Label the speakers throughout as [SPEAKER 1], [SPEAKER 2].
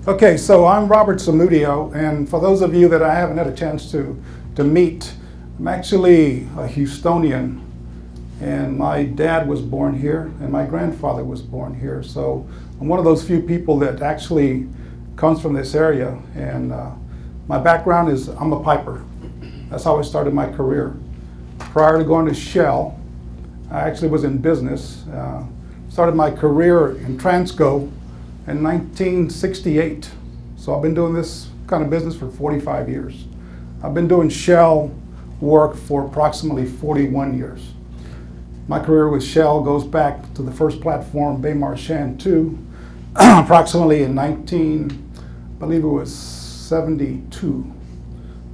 [SPEAKER 1] Okay, so I'm Robert Samudio, and for those of you that I haven't had a chance to meet, I'm actually a Houstonian, and my dad was born here, and my grandfather was born here. So I'm one of those few people that actually comes from this area, and my background is I'm a piper. That's how I started my career. Prior to going to Shell, I actually was in business. Started my career in Transco in 1968. So I've been doing this kind of business for 45 years. I've been doing Shell work for approximately 41 years. My career with Shell goes back to the first platform, Bay Marchand 2, approximately in I believe it was 72.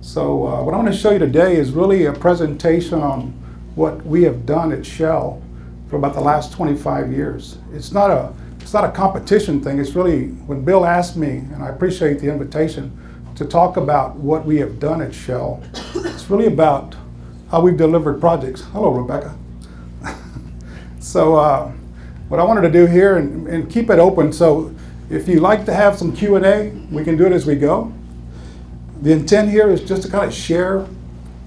[SPEAKER 1] So what I'm going to show you today is really a presentation on what we have done at Shell for about the last 25 years. It's not a competition thing. It's really, when Bill asked me, and I appreciate the invitation, to talk about what we have done at Shell, it's really about how we've delivered projects. Hello, Rebecca. So what I wanted to do here, and keep it open, so if you'd like to have some Q&A, we can do it as we go. The intent here is just to kind of share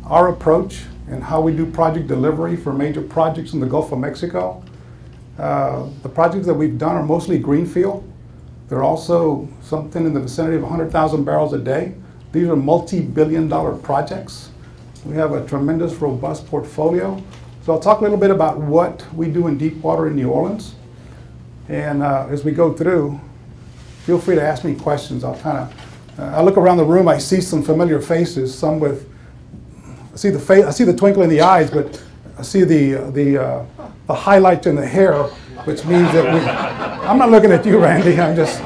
[SPEAKER 1] our approach and how we do project delivery for major projects in the Gulf of Mexico. The projects that we've done are mostly greenfield. They're also something in the vicinity of 100,000 barrels a day. These are multi-billion-dollar projects. We have a tremendous, robust portfolio. So I'll talk a little bit about what we do in deep water in New Orleans. And as we go through, feel free to ask me questions. I look around the room, I see some familiar faces, some with, I see the twinkle in the eyes, but I see the highlight in the hair, which means that I'm not looking at you, Randy, I'm just,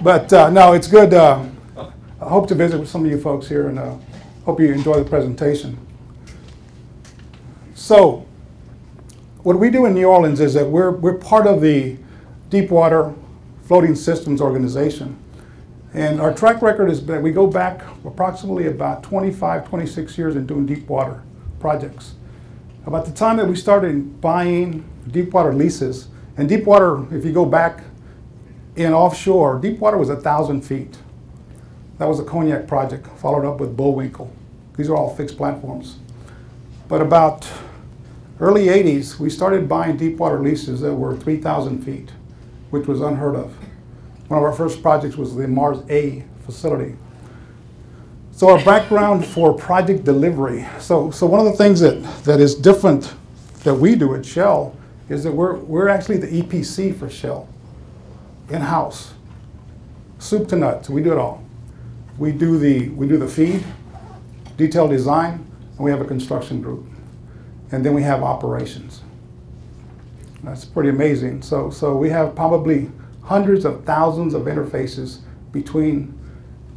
[SPEAKER 1] but no, it's good. I hope to visit with some of you folks here, and hope you enjoy the presentation. So, what we do in New Orleans is that we're part of the Deepwater Floating Systems Organization. And our track record is that we go back approximately about 25, 26 years in doing deep water projects. About the time that we started buying deep water leases, and deep water, if you go back in offshore, deep water was 1,000 feet. That was a Cognac project, followed up with Bullwinkle. These are all fixed platforms. But about early 80s, we started buying deep water leases that were 3,000 feet, which was unheard of. One of our first projects was the Mars A facility. So our background for project delivery. So one of the things that is different that we do at Shell is that we're actually the EPC for Shell, in-house, soup to nuts. We do it all. We do the feed, detailed design, and we have a construction group, and then we have operations. That's pretty amazing. So we have probably hundreds of thousands of interfaces between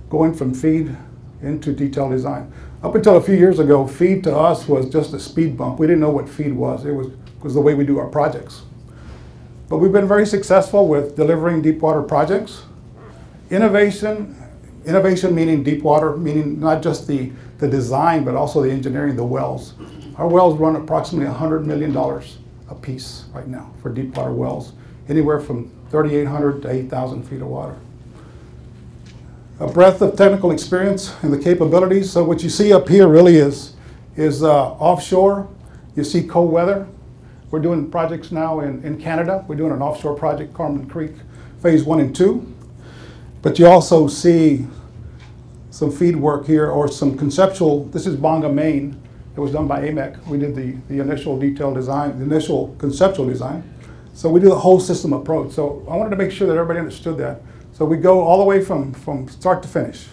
[SPEAKER 1] going from feed into detailed design. Up until a few years ago, feed to us was just a speed bump. We didn't know what feed was. It was the way we do our projects. But we've been very successful with delivering deep water projects. Innovation meaning deep water, meaning not just the design, but also the engineering, the wells. Our wells run approximately $100 million a piece right now for deep water wells, anywhere from 3,800 to 8,000 feet of water. A breadth of technical experience and the capabilities. So what you see up here really is offshore. You see cold weather. We're doing projects now in Canada. We're doing an offshore project, Carmen Creek, phase 1 and 2. But you also see some feed work here, or some conceptual. This is Bonga, Maine. It was done by AMEC. We did the initial detailed design, the initial conceptual design. So we do the whole system approach. So I wanted to make sure that everybody understood that. So we go all the way from start to finish.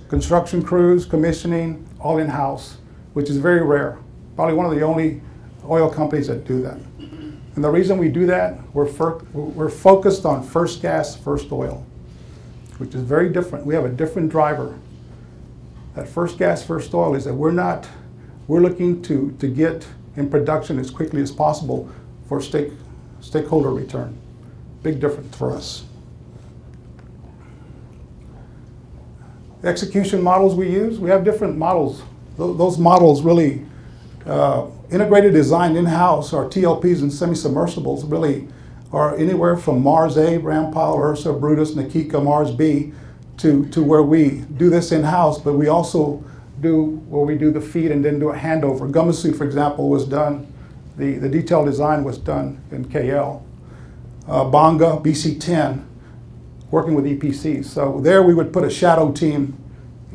[SPEAKER 1] Construction crews, commissioning, all in-house, which is very rare. Probably one of the only oil companies that do that. And the reason we do that, we're focused on first gas, first oil, which is very different. We have a different driver. That first gas, first oil is that we're looking to get in production as quickly as possible for stakeholder return. Big difference for us. The execution models we use, we have different models. Those models really, integrated design in-house, our TLPs and semi-submersibles really are anywhere from Mars A, Rampile, Ursa, Brutus, Nakika, Mars B, to where we do this in-house, but we also do where we do the feed and then do a handover. Gumasuit, for example, was done, the detailed design was done in KL. Bonga, BC10, working with EPCs. So there we would put a shadow team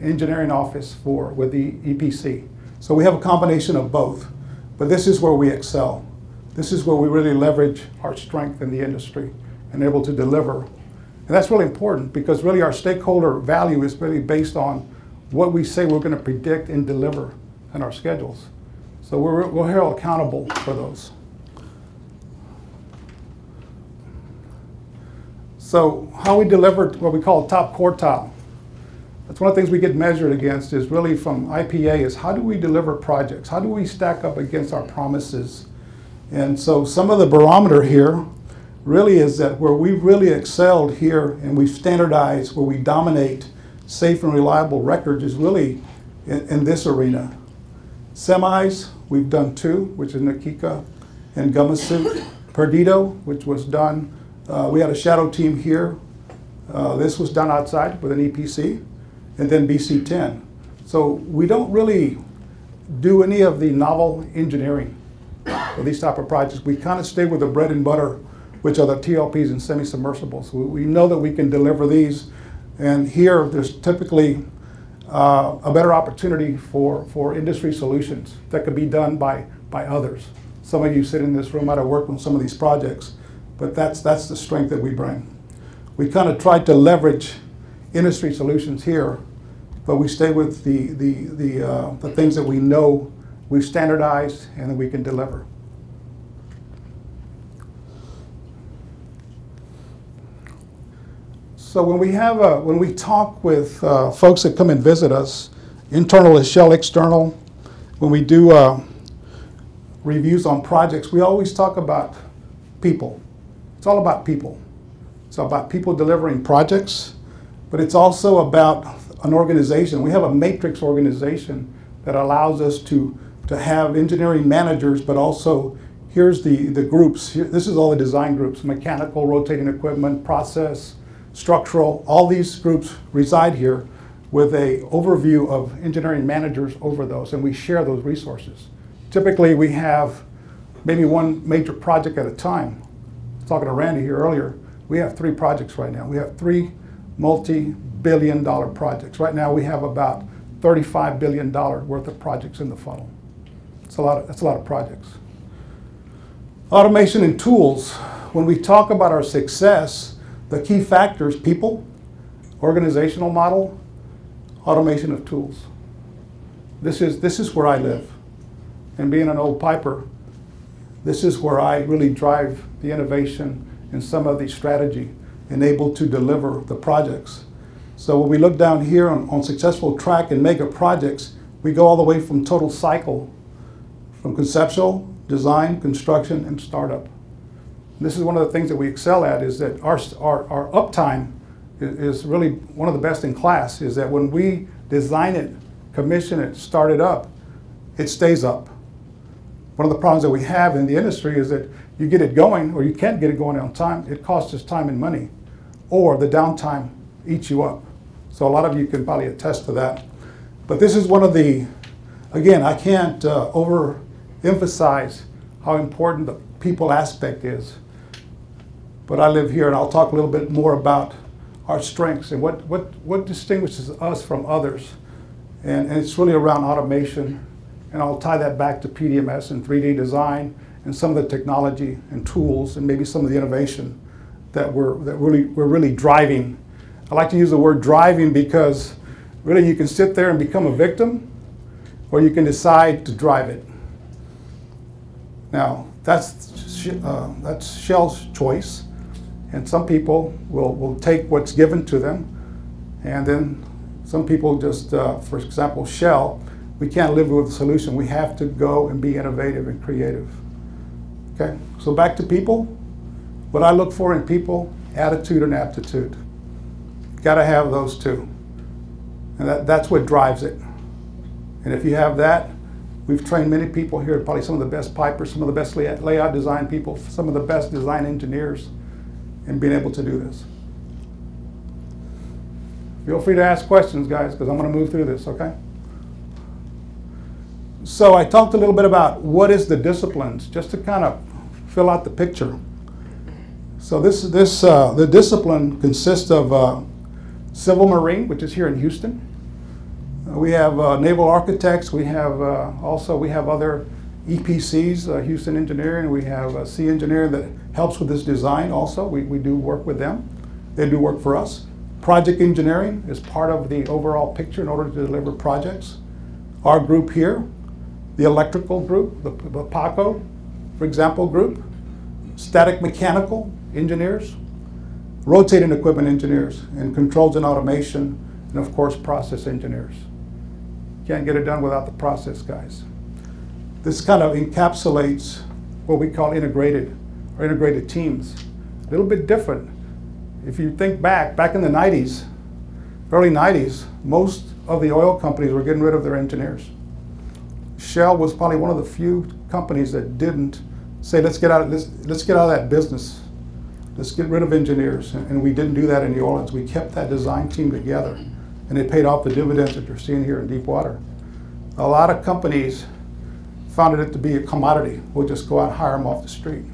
[SPEAKER 1] engineering office with the EPC. So we have a combination of both, but this is where we excel. This is where we really leverage our strength in the industry and able to deliver. And that's really important because really our stakeholder value is really based on what we say we're going to predict and deliver in our schedules. So we're held accountable for those. So how we deliver what we call top quartile. That's one of the things we get measured against is really from IPA is how do we deliver projects? How do we stack up against our promises? And so some of the barometer here really is that where we've really excelled here and we've standardized, where we dominate safe and reliable records is really in this arena. Semis, we've done 2, which is Nakika and Gumasuit. Perdido, which was done, we had a shadow team here. This was done outside with an EPC, and then BC10. So we don't really do any of the novel engineering for these type of projects. We kind of stay with the bread and butter, which are the TLPs and semi-submersibles. We know that we can deliver these, and here there's typically a better opportunity for industry solutions that could be done by others. Some of you sit in this room might have worked on some of these projects, but that's the strength that we bring. We kind of tried to leverage industry solutions here, but we stay with the things that we know we've standardized and that we can deliver. So when we talk with folks that come and visit us, internal is Shell, external. When we do reviews on projects, we always talk about people. It's all about people. It's about people delivering projects, but it's also about an organization. We have a matrix organization that allows us to have engineering managers, but also here's the groups. This is all the design groups: mechanical, rotating equipment, process, structural. All these groups reside here with an overview of engineering managers over those, and we share those resources. Typically, we have maybe one major project at a time. I was talking to Randy here earlier. We have 3 projects right now. We have 3 multi-billion-dollar projects. Right now, we have about $35 billion worth of projects in the funnel. That's a lot of projects. Automation and tools. When we talk about our success, the key factors: people, organizational model, automation of tools. This is where I live. And being an old piper, this is where I really drive the innovation and some of the strategy and able to deliver the projects. So when we look down here on successful track and mega projects, we go all the way from total cycle, from conceptual, design, construction, and startup. And this is one of the things that we excel at, is that our uptime is really one of the best in class, is that when we design it, commission it, start it up, it stays up. One of the problems that we have in the industry is that you get it going, or you can't get it going on time, it costs us time and money, or the downtime eats you up. So a lot of you can probably attest to that. But this is one of the, again, I can't overemphasize how important the people aspect is. But I live here, and I'll talk a little bit more about our strengths and what distinguishes us from others. And it's really around automation. And I'll tie that back to PDMS and 3D design and some of the technology and tools and maybe some of the innovation that we're really driving. I like to use the word driving because really you can sit there and become a victim, or you can decide to drive it. Now, that's Shell's choice. And some people will take what's given to them, and then some people just, for example, Shell, we can't live with the solution. We have to go and be innovative and creative. Okay, so back to people. What I look for in people: attitude and aptitude. Got to have those two, and that's what drives it. And if you have that, We've trained many people here, probably some of the best pipers, some of the best layout design people, some of the best design engineers in being able to do this. Feel free to ask questions, guys, because I'm going to move through this, okay? So I talked a little bit about what is the disciplines, just to kind of fill out the picture. So the discipline consists of civil marine, which is here in Houston. We have naval architects. We have we have other EPCs, Houston Engineering. We have Sea Engineering that helps with this design. Also, we do work with them. They do work for us. Project engineering is part of the overall picture in order to deliver projects. Our group here, the electrical group, the PACO, for example, group, static mechanical engineers, rotating equipment engineers, and controls and automation, and of course, process engineers. Can't get it done without the process guys. This kind of encapsulates what we call integrated teams. A little bit different. If you think back in the 90s, early 90s, most of the oil companies were getting rid of their engineers. Shell was probably one of the few companies that didn't say, let's get out of that business. Let's get rid of engineers. And we didn't do that in New Orleans. We kept that design team together. And it paid off the dividends that you're seeing here in deep water. A lot of companies found it to be a commodity. We'll just go out and hire them off the street.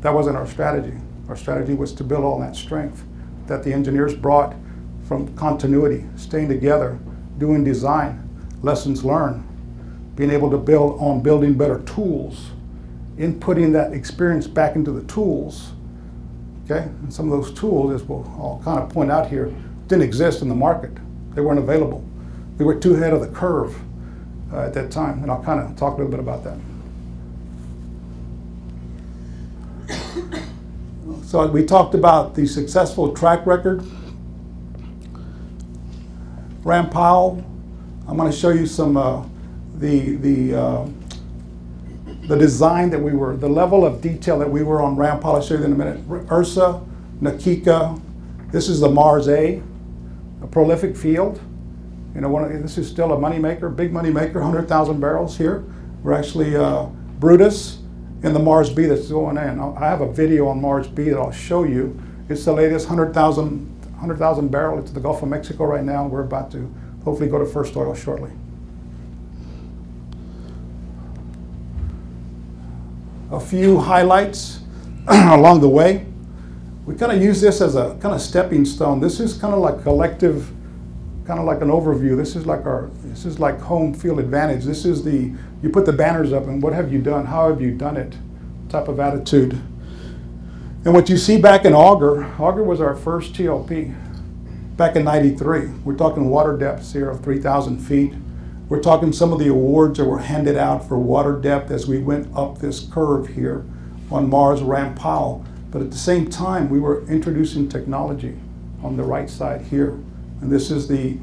[SPEAKER 1] That wasn't our strategy. Our strategy was to build on that strength that the engineers brought from continuity, staying together, doing design, lessons learned, being able to build on building better tools, inputting that experience back into the tools. Okay? And some of those tools, as I'll kind of point out here, didn't exist in the market. They weren't available. We were too ahead of the curve at that time, and I'll kind of talk a little bit about that. So we talked about the successful track record. Ram Powell, I'm going to show you some the design that we were, the level of detail that we were on Ram Powell. I'll show you in a minute. Ursa, Nakika, this is the Mars A prolific field. You know, this is still a moneymaker, big moneymaker, 100,000 barrels here. We're actually Brutus and the Mars B that's going in. I have a video on Mars B that I'll show you. It's the latest 100,000 barrel. It's the Gulf of Mexico right now. We're about to hopefully go to first oil shortly. A few highlights along the way. We kind of use this as a kind of stepping stone. This is kind of like collective, kind of like an overview. This is like home field advantage. This is you put the banners up and what have you done? How have you done it? Type of attitude. And what you see back in Auger was our first TLP back in '93. We're talking water depths here of 3,000 feet. We're talking some of the awards that were handed out for water depth as we went up this curve here on Mars Ram Powell. But at the same time, we were introducing technology on the right side here. And this is the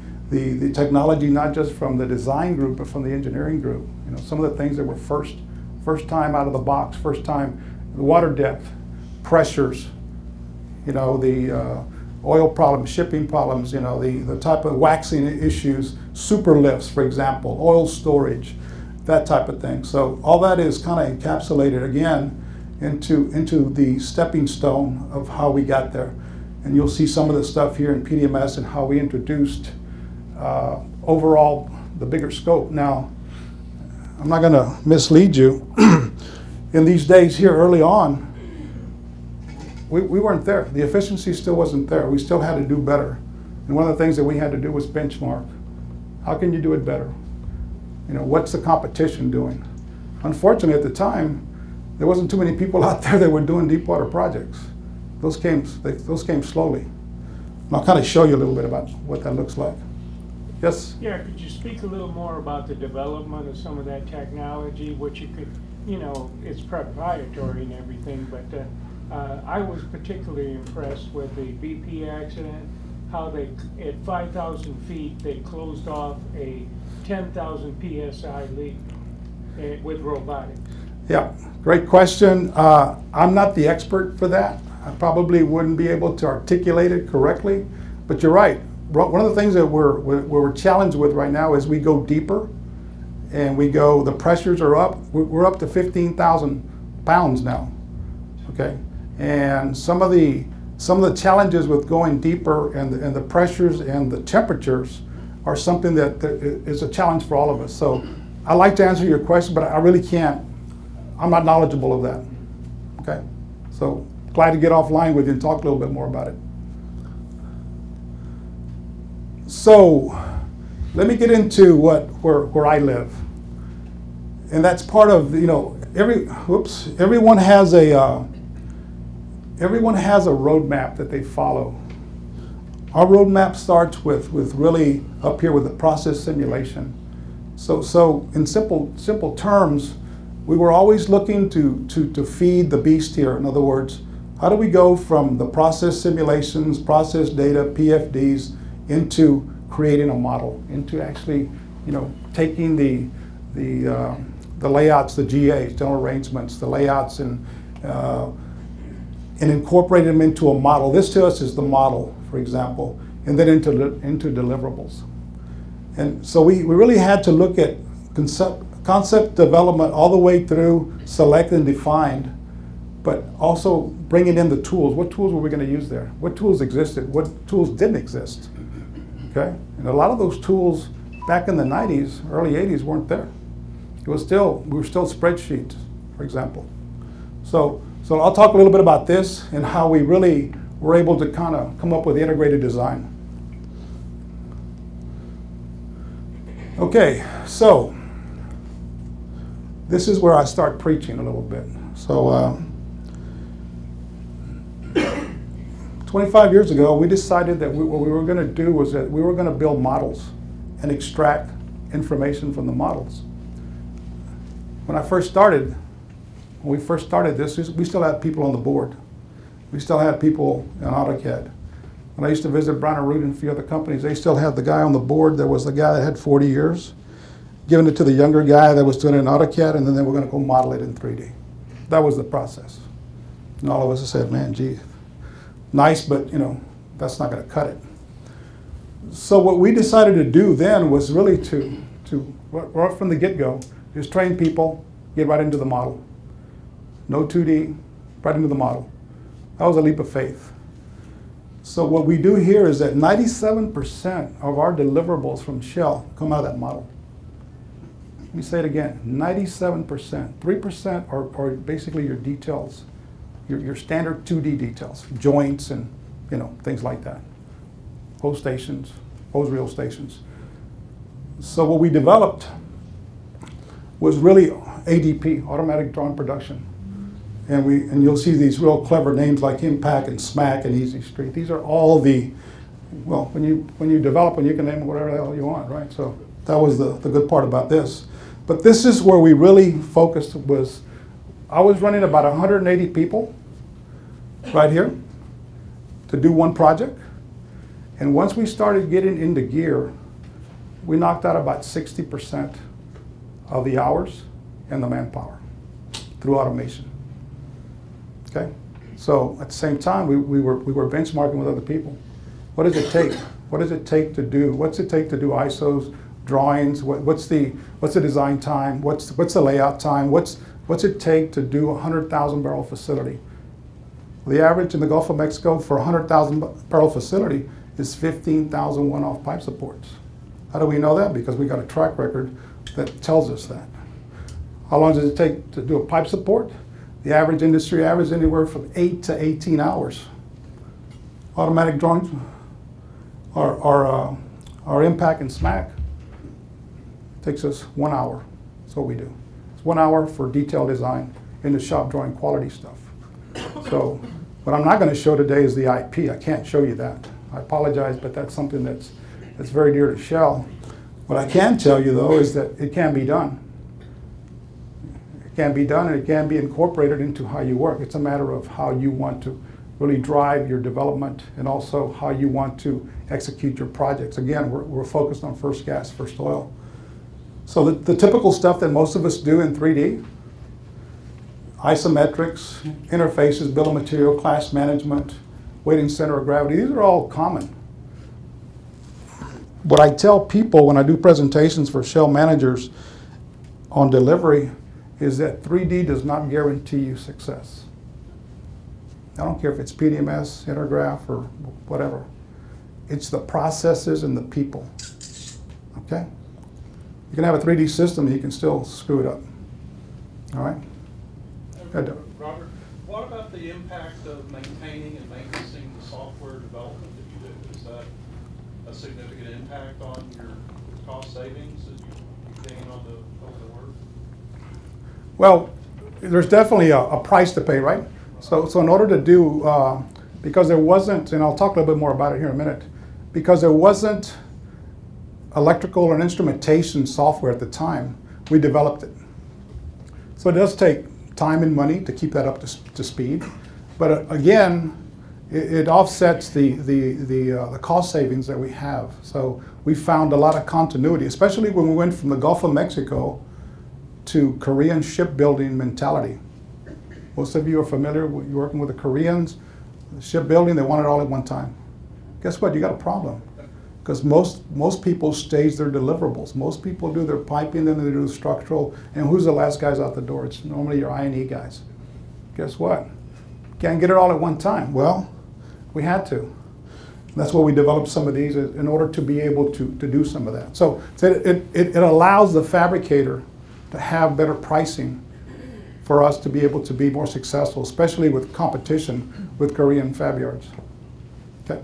[SPEAKER 1] technology not just from the design group, but from the engineering group. You know, some of the things that were first time out of the box, first time, the water depth, pressures, you know, the oil problems, shipping problems, you know, the type of waxing issues, super lifts, for example, oil storage, that type of thing. So all that is kind of encapsulated again into the stepping stone of how we got there. And you'll see some of the stuff here in PDMS and how we introduced overall the bigger scope. Now, I'm not going to mislead you. In these days here early on, we weren't there. The efficiency still wasn't there. We still had to do better. And one of the things that we had to do was benchmark. How can you do it better? You know, what's the competition doing? Unfortunately, at the time, there wasn't too many people out there that were doing deep water projects. Those came slowly. And I'll kind of show you a little bit about what that looks like. Yes?
[SPEAKER 2] Yeah, could you speak a little more about the development of some of that technology, which you could, you know, it's proprietary and everything, but I was particularly impressed with the BP accident, how they, at 5,000 feet, they closed off a 10,000 PSI leak with robotics.
[SPEAKER 1] Yeah, great question. I'm not the expert for that. I probably wouldn't be able to articulate it correctly, but you're right. One of the things that we're challenged with right now as we go deeper and we go, the pressures are up, we're up to 15,000 pounds now, okay? And some of the challenges with going deeper and the pressures and the temperatures are something that is a challenge for all of us. So I like to answer your question, but I really can't, I'm not knowledgeable of that, okay? So glad to get offline with you and talk a little bit more about it. So let me get into where I live. And that's part of, you know, everyone has a roadmap that they follow. Our roadmap starts with really up here with the process simulation. So in simple terms, we were always looking to feed the beast here. In other words, how do we go from the process simulations, process data, PFDs, into creating a model, into actually, you know, taking the layouts, the GAs, general arrangements, the layouts, and incorporate them into a model. This to us is the model, for example, and then into deliverables. And so we really had to look at concept development all the way through select and defined, but also bringing in the tools. What tools were we going to use there? What tools existed? What tools didn't exist? Okay, and a lot of those tools back in the 90s, early 80s weren't there. We were still spreadsheets, for example. So I'll talk a little bit about this and how we really were able to kind of come up with integrated design. Okay, so this is where I start preaching a little bit. So 25 years ago, we decided that what we were going to do was that we were going to build models and extract information from the models. When we first started this, we still had people on the board. We still had people in AutoCAD. When I used to visit Brown & Root and a few other companies, they still had the guy on the board that was the guy that had 40 years, giving it to the younger guy that was doing it in AutoCAD, and then they were going to go model it in 3D. That was the process. And all of us said, man, gee, nice, but you know, that's not going to cut it. So what we decided to do then was really to right from the get-go, just train people, get right into the model. No 2D, right into the model. That was a leap of faith. So what we do here is that 97% of our deliverables from Shell come out of that model. Let me say it again, 97%. 3% are basically your details, your standard 2D details, joints and, you know, things like that. Hose stations, hose reel stations. So what we developed was really ADP, automatic drawing production. And you'll see these real clever names like Impact and Smack and Easy Street. These are all the, well, when you develop them, you can name whatever the hell you want, right? So that was the good part about this. But this is where we really focused was, I was running about 180 people right here to do one project. And once we started getting into gear, we knocked out about 60% of the hours and the manpower through automation. Okay, so at the same time, we were benchmarking with other people. What does it take? What does it take to do? What's it take to do ISOs, drawings? What's the design time? What's the layout time? What's it take to do a 100,000 barrel facility? The average in the Gulf of Mexico for a 100,000 barrel facility is 15,000 one-off pipe supports. How do we know that? Because we got a track record that tells us that. How long does it take to do a pipe support? The average industry average anywhere from 8 to 18 hours. Automatic drawings, our Impact and Smack takes us 1 hour. That's what we do. It's 1 hour for detailed design in the shop drawing quality stuff. So what I'm not going to show today is the IP. I can't show you that. I apologize, but that's something that's very dear to Shell. What I can tell you though is that it can be done. It can be done and it can be incorporated into how you work. It's a matter of how you want to really drive your development and also how you want to execute your projects. Again, we're focused on first gas, first oil. So the typical stuff that most of us do in 3D, isometrics, interfaces, bill of material, class management, weighting center of gravity, these are all common. What I tell people when I do presentations for Shell managers on delivery is that 3D does not guarantee you success. I don't care if it's PDMS, Intergraph, or whatever. It's the processes and the people, okay? You can have a 3D system and you can still screw it up, all right?
[SPEAKER 3] Robert, what about the impact of maintaining and maintaining the software development that you do? Is that a significant impact on your cost savings that you gain on the work?
[SPEAKER 1] Well, there's definitely a price to pay, right? So in order to do, because there wasn't, and I'll talk a little bit more about it here in a minute, because there wasn't electrical and instrumentation software at the time, we developed it. So it does take time and money to keep that up to speed. But again, it offsets the cost savings that we have. So we found a lot of continuity, especially when we went from the Gulf of Mexico to Korean shipbuilding mentality. Most of you are familiar with working with the Koreans, the shipbuilding, they want it all at one time. Guess what, you got a problem. Because most people stage their deliverables. Most people do their piping, then they do structural, and who's the last guys out the door? It's normally your I&E guys. Guess what? Can't get it all at one time. Well, we had to. That's why we developed some of these in order to be able to do some of that. So it allows the fabricator to have better pricing for us to be able to be more successful, especially with competition with Korean fab yards. Okay.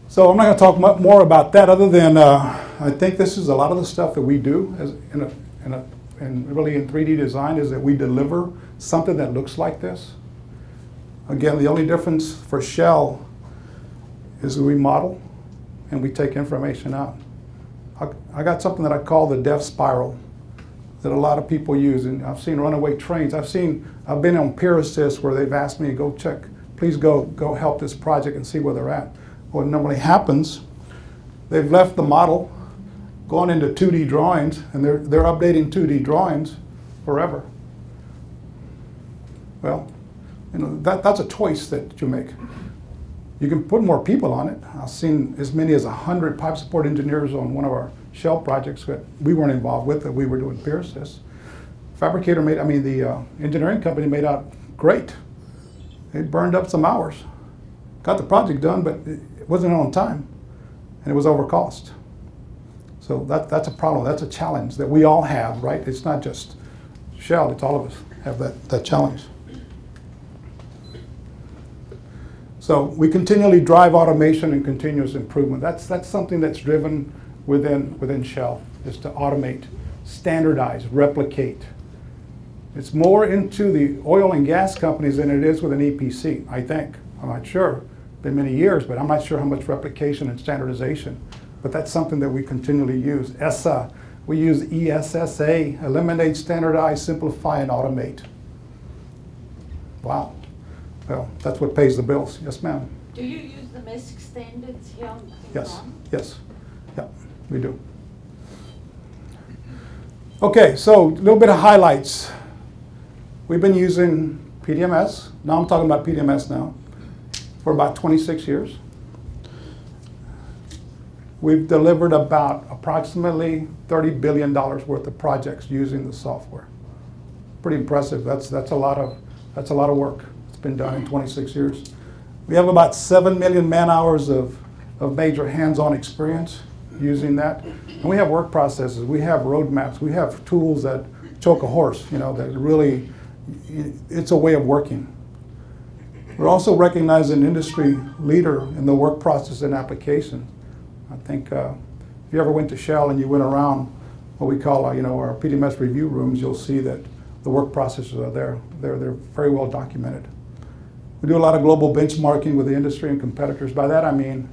[SPEAKER 1] So I'm not going to talk more about that other than I think this is a lot of the stuff that we do and really in 3D design is that we deliver something that looks like this. Again, the only difference for Shell is we model and we take information out. I got something that I call the death spiral that a lot of people use, and I've seen runaway trains. I've been on peer assist where they've asked me to go check, please go help this project and see where they're at. What normally happens, they've left the model, gone into 2D drawings, and they're updating 2D drawings forever. Well, you know, that's a choice that you make. You can put more people on it. I've seen as many as 100 pipe support engineers on one of our Shell projects that we weren't involved with, that we were doing peer assist. Fabricator made, the engineering company made out great. They burned up some hours. Got the project done, but it wasn't on time, and it was over cost. So that's a problem, that's a challenge that we all have, right? It's not just Shell, it's all of us have that challenge. So we continually drive automation and continuous improvement. That's something that's driven within Shell, is to automate, standardize, replicate. It's more into the oil and gas companies than it is with an EPC, I think. I'm not sure. Been many years, but I'm not sure how much replication and standardization. But that's something that we continually use. ESSA, we use ESSA, eliminate, standardize, simplify, and automate. Wow. Well, that's what pays the bills. Yes, ma'am.
[SPEAKER 4] Do you use the MISC standards here?
[SPEAKER 1] Yes, yes. Yeah, we do. Okay, so a little bit of highlights. We've been using PDMS. Now I'm talking about PDMS now. For about 26 years. We've delivered about approximately $30 billion worth of projects using the software. Pretty impressive. That's a lot of work. It's been done in 26 years. We have about 7 million man hours of major hands-on experience using that. And we have work processes, we have roadmaps, we have tools that choke a horse, that really, it's a way of working. We're also recognized an industry leader in the work process and application. I think if you ever went to Shell and you went around what we call our PDMS review rooms, you'll see that the work processes are there. They're very well documented. We do a lot of global benchmarking with the industry and competitors. By that I mean,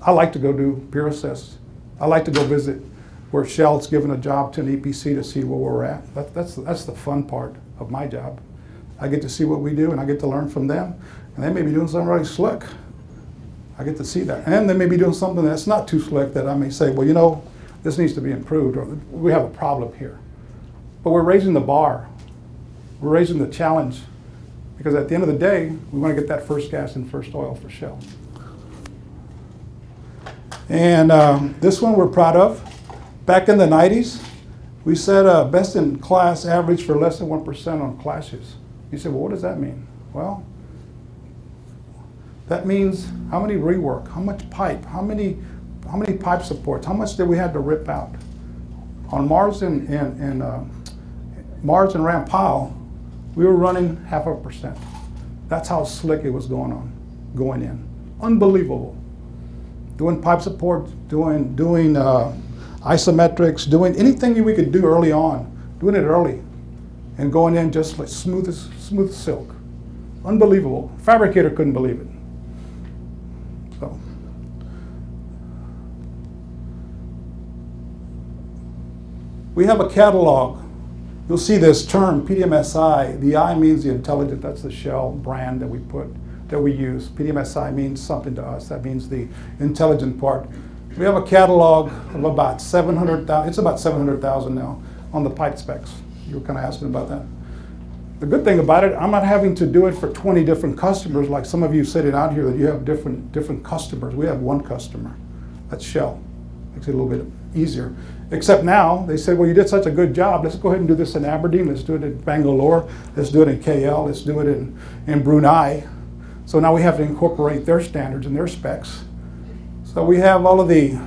[SPEAKER 1] I like to go do peer assess. I like to go visit where Shell's given a job to an EPC to see where we're at. That's the fun part of my job. I get to see what we do, and I get to learn from them. And they may be doing something really slick. I get to see that. And they may be doing something that's not too slick that I may say, well, this needs to be improved, or we have a problem here. But we're raising the bar. We're raising the challenge. Because at the end of the day, we want to get that first gas and first oil for Shell. And this one we're proud of. Back in the 90s, we set a best in class average for less than 1% on clashes. You say, well, what does that mean? Well, that means how many rework, how much pipe, how many pipe supports, how much did we have to rip out? On Mars and Ram Powell, we were running 0.5%. That's how slick it was going in. Unbelievable. Doing pipe support, doing isometrics, doing anything we could do early on, doing it early, and going in just like smooth as silk. Unbelievable. Fabricator couldn't believe it. So. We have a catalog. You'll see this term, PDMSI. The I means the intelligent. That's the Shell brand that we use. PDMSI means something to us. That means the intelligent part. We have a catalog of about 700,000. It's about 700,000 now on the pipe specs. You were kind of asking about that. The good thing about it, I'm not having to do it for 20 different customers like some of you sitting out here that you have different customers. We have one customer. That's Shell. Makes it a little bit easier. Except now, they say, well, you did such a good job. Let's go ahead and do this in Aberdeen. Let's do it in Bangalore. Let's do it in KL. Let's do it in Brunei. So now we have to incorporate their standards and their specs. So we have all of the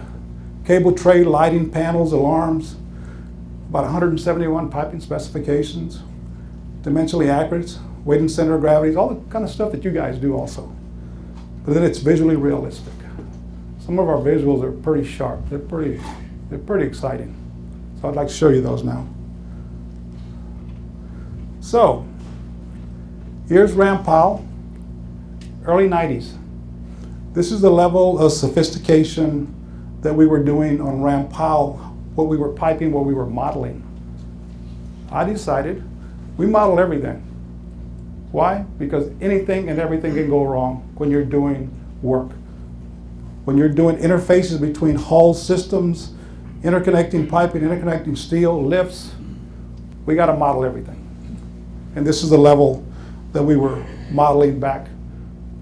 [SPEAKER 1] cable tray, lighting panels, alarms, about 171 piping specifications, dimensionally accurate, weight and center of gravity, all the kind of stuff that you guys do also. But then it's visually realistic. Some of our visuals are pretty sharp. They're pretty exciting. So I'd like to show you those now. So here's Ram Powell, early 90s. This is the level of sophistication that we were doing on Ram Powell, what we were piping, what we were modeling. I decided we model everything. Why? Because anything and everything can go wrong when you're doing work. When you're doing interfaces between hull systems, interconnecting piping, interconnecting steel, lifts, we got to model everything. And this is the level that we were modeling back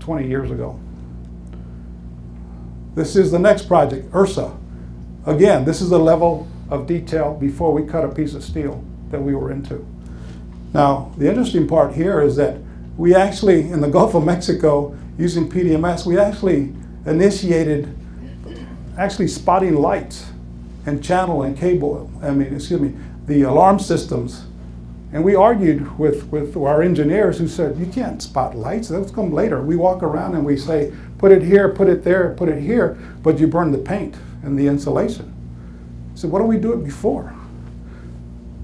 [SPEAKER 1] 20 years ago. This is the next project, Ursa. Again, this is the level of detail before we cut a piece of steel that we were into. Now, the interesting part here is that we actually, in the Gulf of Mexico, using PDMS, we actually initiated spotting lights and channel and cable, the alarm systems. And we argued with our engineers who said, you can't spot lights, those come later. We walk around and we say, put it here, put it there, put it here, but you burn the paint and the insulation. So why don't we do it before?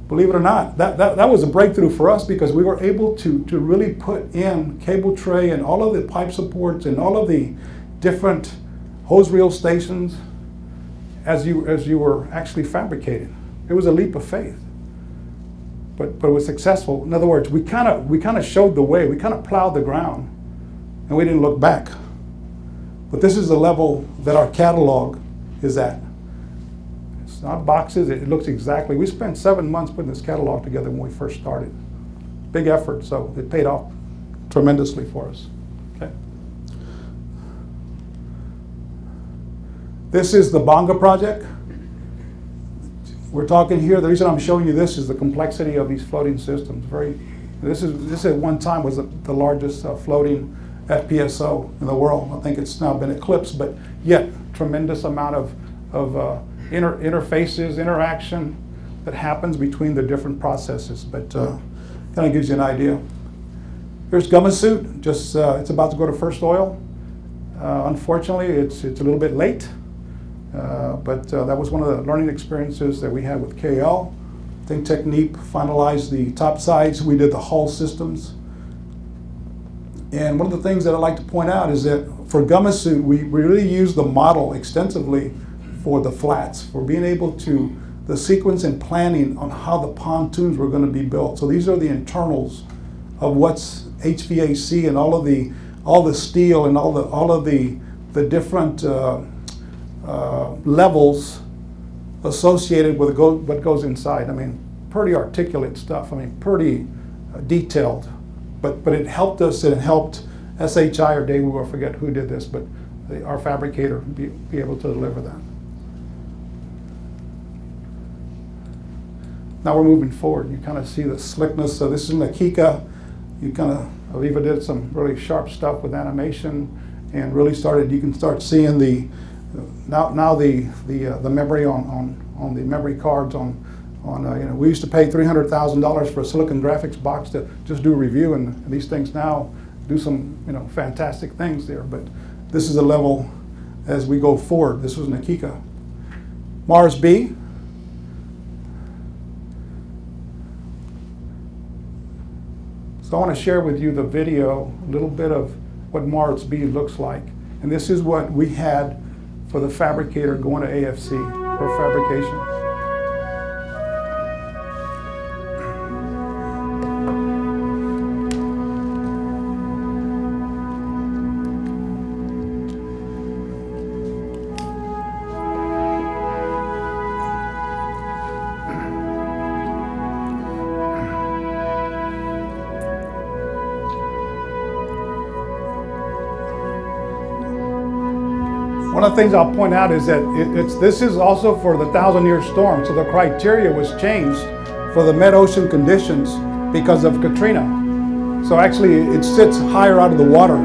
[SPEAKER 1] Believe it or not, that was a breakthrough for us because we were able to really put in cable tray and all of the pipe supports and all of the different hose reel stations as you were actually fabricating. It was a leap of faith. But it was successful. In other words, we kind of showed the way. We kind of plowed the ground, and we didn't look back. But this is the level that our catalog is at. It's not boxes. It looks exactly. We spent 7 months putting this catalog together when we first started. Big effort, so it paid off tremendously for us. Okay. This is the Bonga project. We're talking here, the reason I'm showing you this is the complexity of these floating systems. This at one time was the largest floating FPSO in the world. I think it's now been eclipsed, but yet tremendous amount of interfaces, interaction that happens between the different processes, but kind of gives you an idea. Here's Gummassuit, just it's about to go to first oil. Unfortunately, it's a little bit late. But that was one of the learning experiences that we had with KL. I think Technip finalized the top sides. We did the hull systems. And one of the things that I'd like to point out is that for Gummassuit, we really used the model extensively for the flats, for being able to, the sequence and planning on how the pontoons were going to be built. So these are the internals of what's HVAC and all the steel and all of the different levels associated with what goes inside. I mean, pretty articulate stuff. I mean, pretty detailed. But it helped us, and it helped SHI or Daewoo, I forget who did this, but our fabricator be able to deliver that. Now we're moving forward. You kind of see the slickness. So this is Nakika. You kind of, Aviva did some really sharp stuff with animation and really started, you can start seeing the, now the memory on the memory cards on you know, we used to pay $300,000 for a silicon graphics box to just do a review, and these things now do some, you know, fantastic things there. But this is a level as we go forward. This was Nakika. Mars B. So I want to share with you the video, a little bit of what Mars B looks like. And this is what we had for the fabricator going to AFC for fabrication. One of the things I'll point out is that this is also for the 1,000-year storm, so the criteria was changed for the mid-ocean conditions because of Katrina. So actually it sits higher out of the water.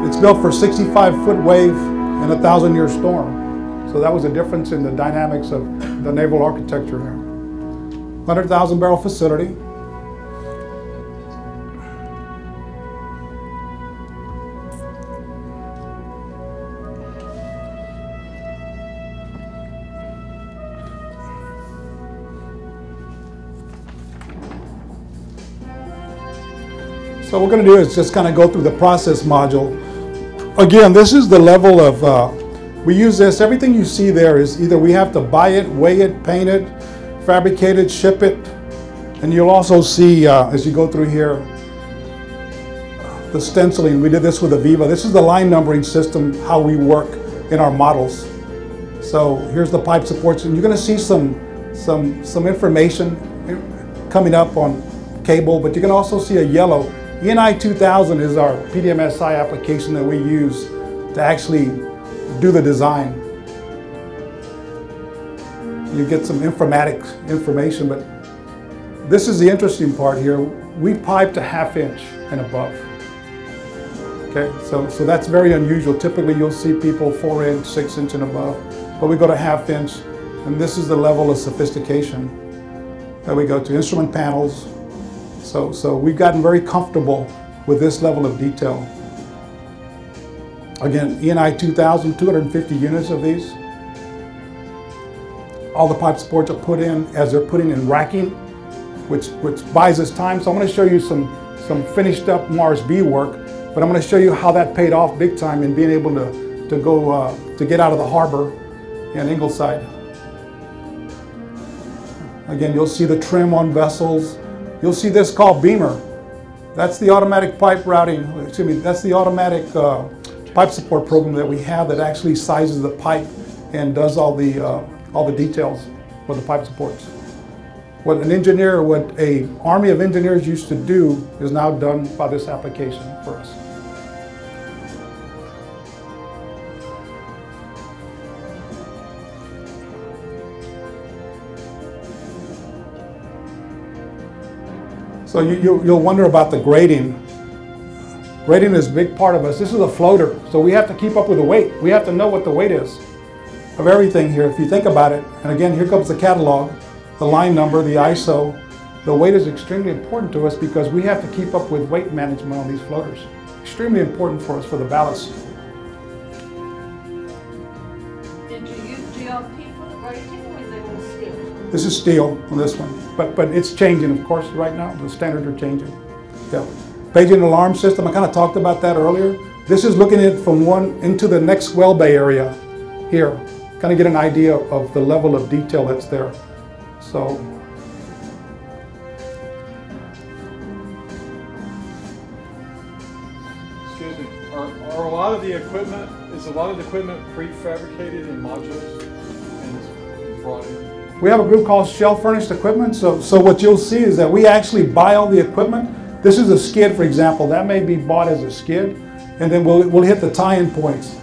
[SPEAKER 1] It's built for 65-foot wave and a 1,000-year storm. So that was a difference in the dynamics of the naval architecture there. 100,000 barrel facility. So what we're going to do is just kind of go through the process module. Again, this is the level of, we use this, everything you see there is either we have to buy it, weigh it, paint it, fabricate it, ship it, and you'll also see as you go through here, the stenciling. We did this with Aviva. This is the line numbering system, how we work in our models. So here's the pipe supports, and you're going to see some information coming up on cable, but you can also see a yellow. ENI 2000 is our PDMSI application that we use to actually do the design. You get some informatics information, but this is the interesting part here. We piped a 1/2 inch and above. Okay, so that's very unusual. Typically you'll see people 4 inch, 6 inch and above, but we go to 1/2 inch, and this is the level of sophistication that we go to. Instrument panels. So we've gotten very comfortable with this level of detail. Again, ENI 2000, 250 units of these. All the pipe supports are put in as they're putting in racking, which buys us time. So I'm going to show you some finished up Mars B work, but I'm going to show you how that paid off big time in being able to go to get out of the harbor in Ingleside. Again, you'll see the trim on vessels. You'll see this called Beamer. That's the automatic pipe routing, excuse me, that's the automatic pipe support program that we have that actually sizes the pipe and does all the details for the pipe supports. What an army of engineers used to do is now done by this application for us. So you'll wonder about the grading. Grading is a big part of us. This is a floater, so we have to keep up with the weight. We have to know what the weight is of everything here, if you think about it. And again, here comes the catalog, the line number, the ISO. The weight is extremely important to us because we have to keep up with weight management on these floaters. Extremely important for us for the ballast.
[SPEAKER 4] Did you use GLP for the grading, or is it all steel?
[SPEAKER 1] This is steel on this one, but it's changing, of course, right now. The standards are changing. Yeah. Paging alarm system, I kind of talked about that earlier. This is looking at it from one into the next well bay area here. Kind of get an idea of the level of detail that's there. So,
[SPEAKER 5] excuse me, are a lot of the equipment, is a lot of the equipment prefabricated in modules and it's brought in?
[SPEAKER 1] we have a group called Shell Furnished Equipment. So what you'll see is that we actually buy all the equipment. This is a skid, for example. That may be bought as a skid, and then we'll hit the tie-in points.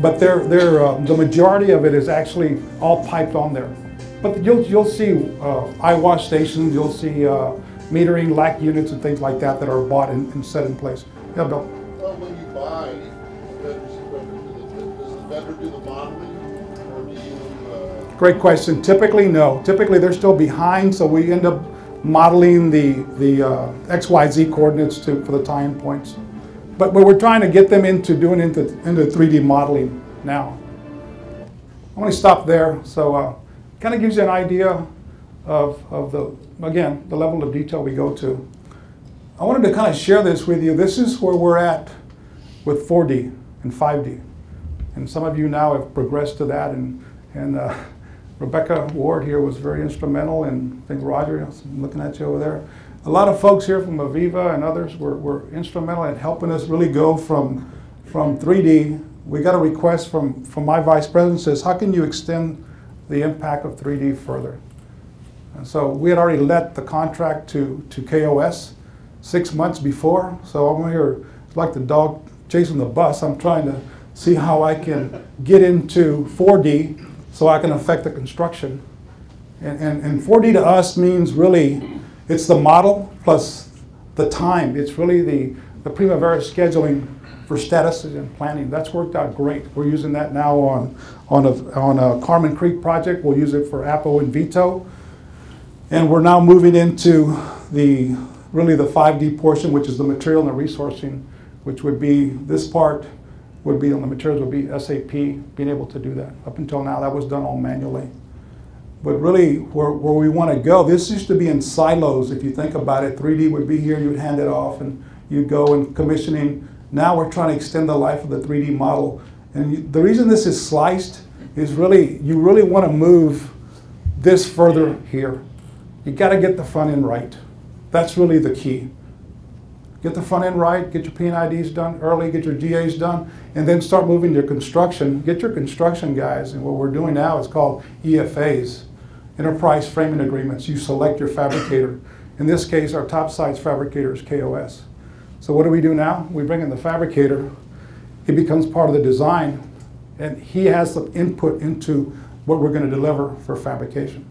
[SPEAKER 1] but the majority of it is actually all piped on there. But you'll see eye wash stations, you'll see metering, LAC units and things like that that are bought and set in place. Yeah, Bill?
[SPEAKER 6] Well, when you buy vendor's equipment, does the vendor do the modeling, or do you?
[SPEAKER 1] Great question. Typically, no. Typically, they're still behind, so we end up modeling the XYZ coordinates for the tie-in points. But we're trying to get them into 3D modeling now. I'm going to stop there. So kind of gives you an idea of the level of detail we go to. I wanted to kind of share this with you. This is where we're at with 4D and 5D. And some of you now have progressed to that. And Rebecca Ward here was very instrumental, and I think Roger, I'm looking at you over there. A lot of folks here from Aviva and others were instrumental in helping us really go from 3D. We got a request from my vice president, says, how can you extend the impact of 3D further? And so we had already let the contract to KOS 6 months before. So I'm here like the dog chasing the bus. I'm trying to see how I can get into 4D so I can affect the construction. And 4D to us means really, it's the model plus the time. It's really the Primavera scheduling for status and planning. That's worked out great. We're using that now on a Carmen Creek project. We'll use it for Apo and Vito. And we're now moving into really the 5D portion, which is the material and the resourcing, which would be, this part would be on the materials would be SAP, being able to do that. Up until now, that was done all manually. But really, where we want to go, this used to be in silos. If you think about it, 3D would be here, you would hand it off, and you'd go and commissioning. Now we're trying to extend the life of the 3D model. And the reason this is sliced is really, you really want to move this further here. You got to get the front end right. That's really the key. Get the front end right, get your P&IDs done early, get your GAs done, and then start moving your construction. Get your construction guys, and what we're doing now is called EFAs, Enterprise Framing Agreements. You select your fabricator. In this case, our top size fabricator is KOS. So what do we do now? We bring in the fabricator. He becomes part of the design, and he has some input into what we're going to deliver for fabrication.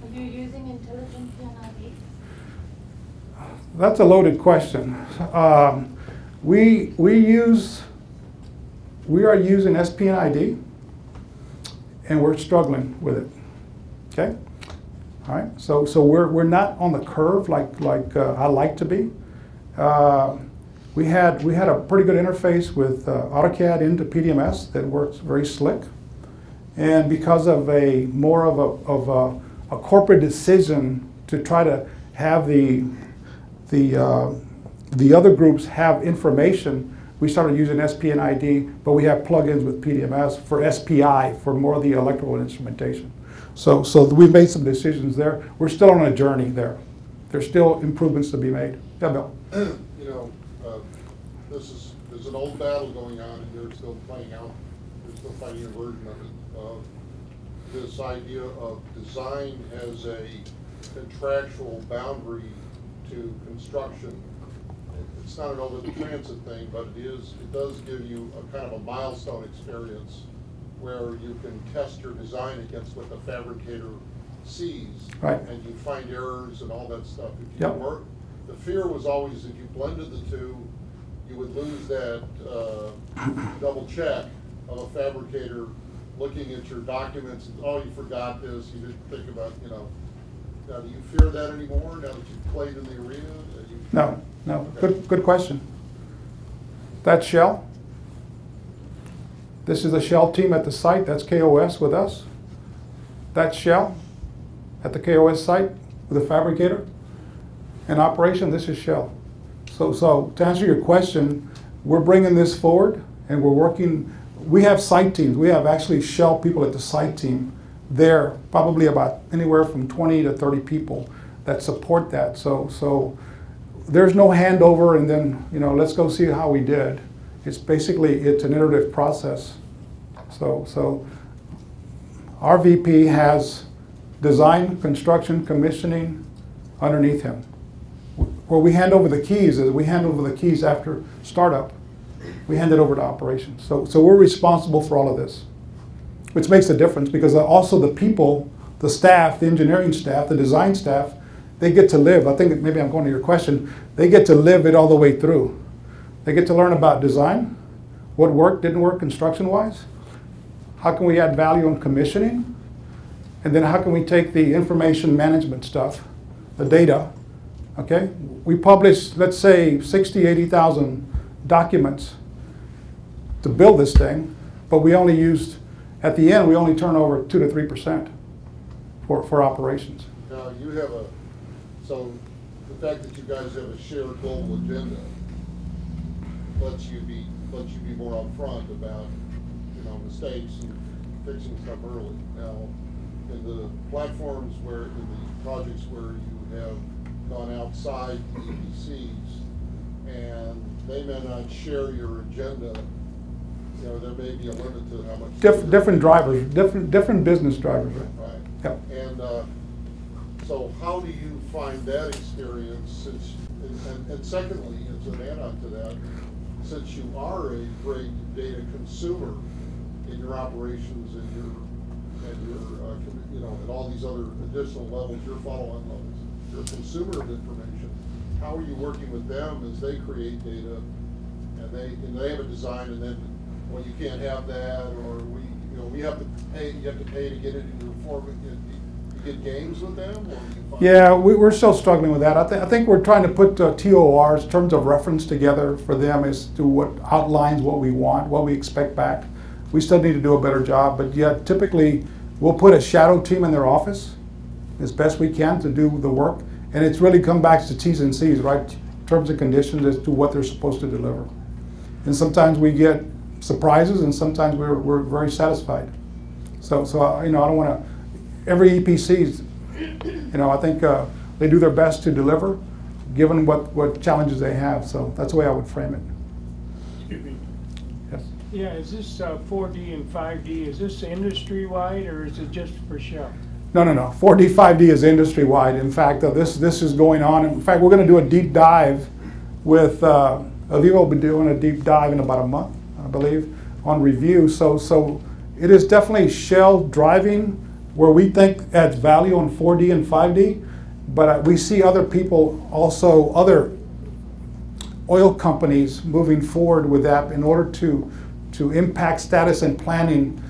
[SPEAKER 4] Are you using intelligent P&ID?
[SPEAKER 1] That's a loaded question. We are using SPED, and we're struggling with it. Okay, all right. So we're not on the curve like I like to be. We had a pretty good interface with AutoCAD into PDMS that works very slick, and because of more of a corporate decision to try to have the other groups have information, we started using SPED, but we have plugins with PDMS for SPI for more of the electrical instrumentation. So we've made some decisions there. We're still on a journey there. There's still improvements to be made. Yeah, Bill.
[SPEAKER 6] You know, there's an old battle going on, and they're still playing out. They're still fighting a version of it. This idea of design as a contractual boundary to construction. It's not an over-the-transit thing, but it does give you a kind of a milestone experience where you can test your design against what the fabricator sees. Right. And you find errors and all that stuff. If you work, the fear was always if you blended the two, you would lose that double check of a fabricator looking at your documents and, oh, you forgot this, you didn't think about, you know. Now, do you fear that anymore now that you've played in the arena?
[SPEAKER 1] No. Okay. Good question. That's Shell. This is the Shell team at the site. That's KOS with us. That's Shell at the KOS site with the fabricator. In operation, this is Shell. So to answer your question, we're bringing this forward, and we're working. We have site teams. We have actually Shell people at the site team there, probably about anywhere from 20 to 30 people that support that. So there's no handover and then, you know, let's go see how we did. It's an iterative process. So our VP has design, construction, commissioning underneath him. Where we hand over the keys is we hand over the keys after startup. we hand it over to operations. So we're responsible for all of this, which makes a difference because also the people, the staff, the engineering staff, the design staff, they get to live. I think maybe I'm going to your question. They get to live it all the way through. They get to learn about design, what worked, didn't work construction-wise, how can we add value in commissioning, and then how can we take the information management stuff, the data, okay? We publish, let's say, 60, 80,000 documents to build this thing, but we only used, at the end, we only turn over 2 to 3% for operations.
[SPEAKER 6] Now, you have so the fact that you guys have a shared global agenda lets you be more upfront about, mistakes and fixing stuff early. Now, in the platforms in the projects where you have gone outside the EPCs and they may not share your agenda, there may be a limit to how much.
[SPEAKER 1] Different drivers, different business drivers, right?
[SPEAKER 6] Right.
[SPEAKER 1] Yep.
[SPEAKER 6] And so how do you find that experience? And secondly, as an add-on to that, since you are a great data consumer in your operations and and all these other additional levels, your follow-on levels, you're a consumer of information. How are you working with them as they create data and they have a design and then, well, you can't have that, or we have to pay. You have to pay to get it in your form. You get games with them, or do you find
[SPEAKER 1] yeah, we're still struggling with that. I think we're trying to put TORs, terms of reference, together for them as to what outlines what we want, what we expect back. We still need to do a better job, but yeah, typically we'll put a shadow team in their office as best we can to do the work, and it's really come back to T's and C's, right? Terms and conditions as to what they're supposed to deliver. And sometimes we get surprises, and sometimes we're very satisfied. So I don't want to. Every EPC's, I think they do their best to deliver, given what challenges they have. So that's the way I would frame it.
[SPEAKER 2] Excuse me.
[SPEAKER 1] Yes.
[SPEAKER 2] Yeah, is this 4D and 5D, is this industry-wide or is it just for Shell?
[SPEAKER 1] No. 4D, 5D is industry-wide. In fact, this is going on. In fact, we're going to do a deep dive with, Aviva will be doing a deep dive in about a month, I believe, on review. So it is definitely Shell driving where we think adds value on 4D and 5D, but we see other people also, other oil companies moving forward with that in order to impact status and planning.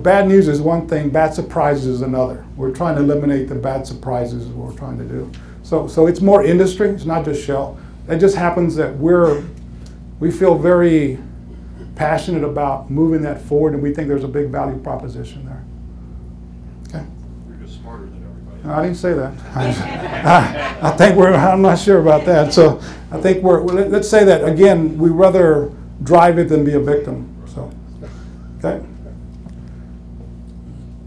[SPEAKER 1] Bad news is one thing, bad surprises is another. We're trying to eliminate the bad surprises is what we're trying to do. So it's more industry, it's not just Shell. It just happens that we feel very passionate about moving that forward, and we think there's a big value proposition there. Okay.
[SPEAKER 3] You're just smarter than everybody else.
[SPEAKER 1] I didn't say that. I think I'm not sure about that. So I think let's say that again, we rather drive it than be a victim. So, okay.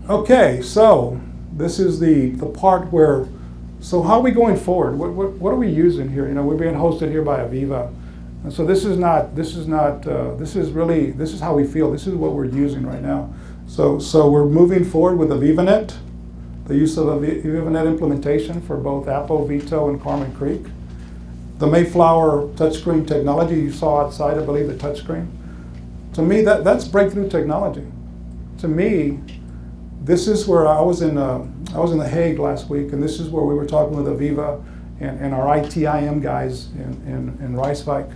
[SPEAKER 1] Okay, so this is the part where, so how are we going forward? What are we using here? We're being hosted here by Aviva. And so this is how we feel. This is what we're using right now. So we're moving forward with AvivaNet, the use of AvivaNet implementation for both Apple, Vito, and Carmen Creek. The Mayflower touchscreen technology you saw outside, I believe, the touchscreen. To me, that's breakthrough technology. To me, this is where I was in The Hague last week, and this is where we were talking with Aviva and our ITIM guys in Rijswijk.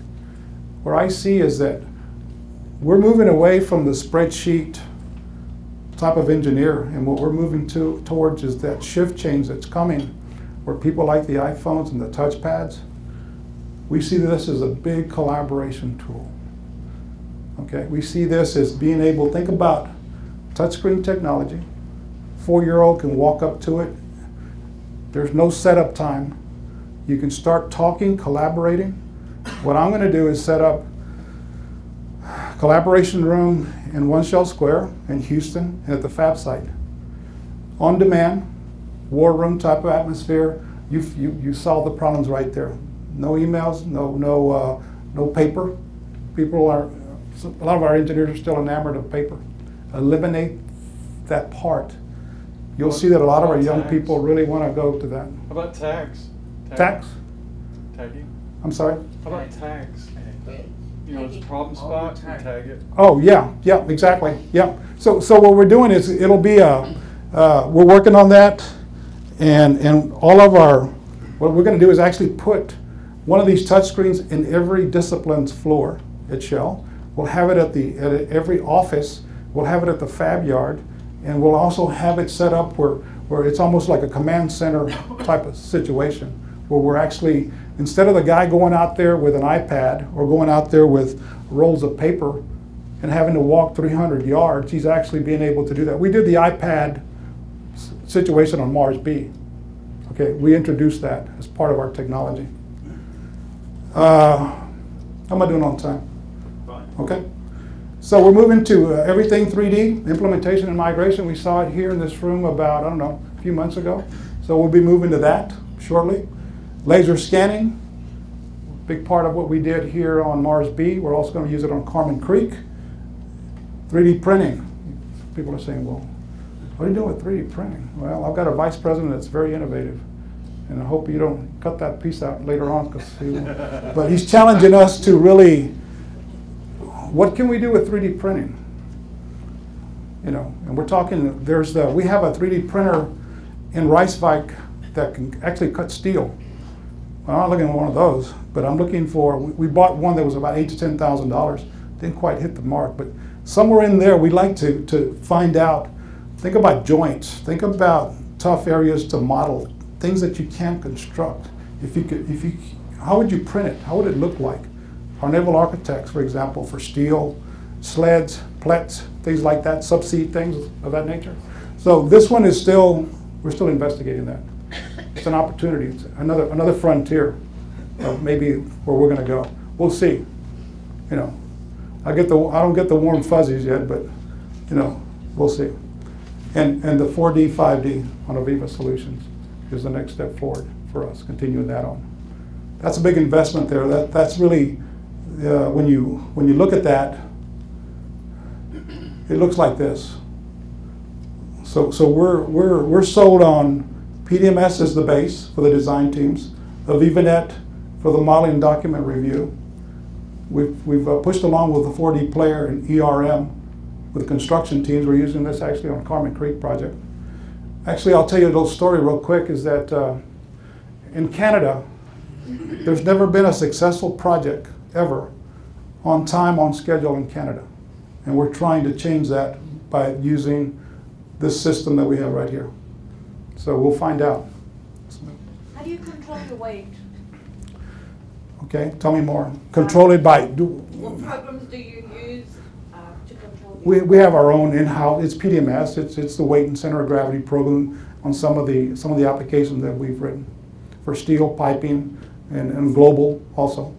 [SPEAKER 1] Where I see is that we're moving away from the spreadsheet type of engineer, and what we're moving towards is that shift change that's coming, where people like the iPhones and the touchpads, we see this as a big collaboration tool. Okay, we see this as being able, think about touchscreen technology. 4-year-old can walk up to it. There's no setup time. You can start talking, collaborating. What I'm going to do is set up a collaboration room in One Shell Square in Houston and at the fab site. On demand, war room type of atmosphere. You solve the problems right there. No emails, no paper. A lot of our engineers are still enamored of paper. Eliminate that part. You'll see that a lot of our young people really want to go to that.
[SPEAKER 5] How about tags?
[SPEAKER 1] Tags?
[SPEAKER 5] Tagging?
[SPEAKER 1] I'm sorry?
[SPEAKER 5] How about tags? you know, it's a problem spot, and tag it.
[SPEAKER 1] Oh, yeah, yeah, exactly, yeah. So what we're doing is, it'll be we're working on that, and all of our, what we're gonna do is actually put one of these touchscreens in every discipline's floor at Shell. We'll have it at every office, we'll have it at the fab yard, and we'll also have it set up where it's almost like a command center type of situation, where we're actually, instead of the guy going out there with an iPad or going out there with rolls of paper and having to walk 300 yards, he's actually being able to do that. We did the iPad situation on Mars B. Okay, we introduced that as part of our technology. How am I doing on time?
[SPEAKER 3] Fine.
[SPEAKER 1] Okay. So we're moving to everything 3D, implementation and migration. We saw it here in this room about, I don't know, a few months ago. So we'll be moving to that shortly. Laser scanning, big part of what we did here on Mars B. We're also going to use it on Carmen Creek. 3D printing. People are saying, well, what are you doing with 3D printing? Well, I've got a vice president that's very innovative. And I hope you don't cut that piece out later on, but he's challenging us to really, what can we do with 3D printing? You know, and we're talking, we have a 3D printer in Reiswijk that can actually cut steel. I'm not looking at one of those, but I'm looking for, we bought one that was about $8,000 to $10,000. Didn't quite hit the mark, but somewhere in there we'd like to find out, think about joints, think about tough areas to model, things that you can't construct. How would you print it? How would it look like? Our naval architects, for example, for steel, sleds, plets, things like that, subsea things of that nature. So this one is still, we're still investigating that. It's an opportunity, it's another frontier of maybe where we're gonna go. We'll see, you know. I don't get the warm fuzzies yet, but you know, we'll see. And the 4D, 5D on Aviva Solutions is the next step forward for us, continuing that on. That's a big investment there. That's really, when you look at that, it looks like this. So we're sold on PDMS as the base for the design teams, AvivaNet for the modeling and document review. We've pushed along with the 4D player and ERM with the construction teams. We're using this actually on Carmen Creek project. Actually, I'll tell you a little story real quick, is that in Canada, there's never been a successful project ever on time, on schedule in Canada. And we're trying to change that by using this system that we have right here. So we'll find out.
[SPEAKER 4] How do you control the weight?
[SPEAKER 1] Okay, tell me more. Control it by...
[SPEAKER 4] What programs do you use to control the
[SPEAKER 1] We have our own in-house, it's PDMS, it's the weight and center of gravity program on some of the applications that we've written for steel, piping, and global also.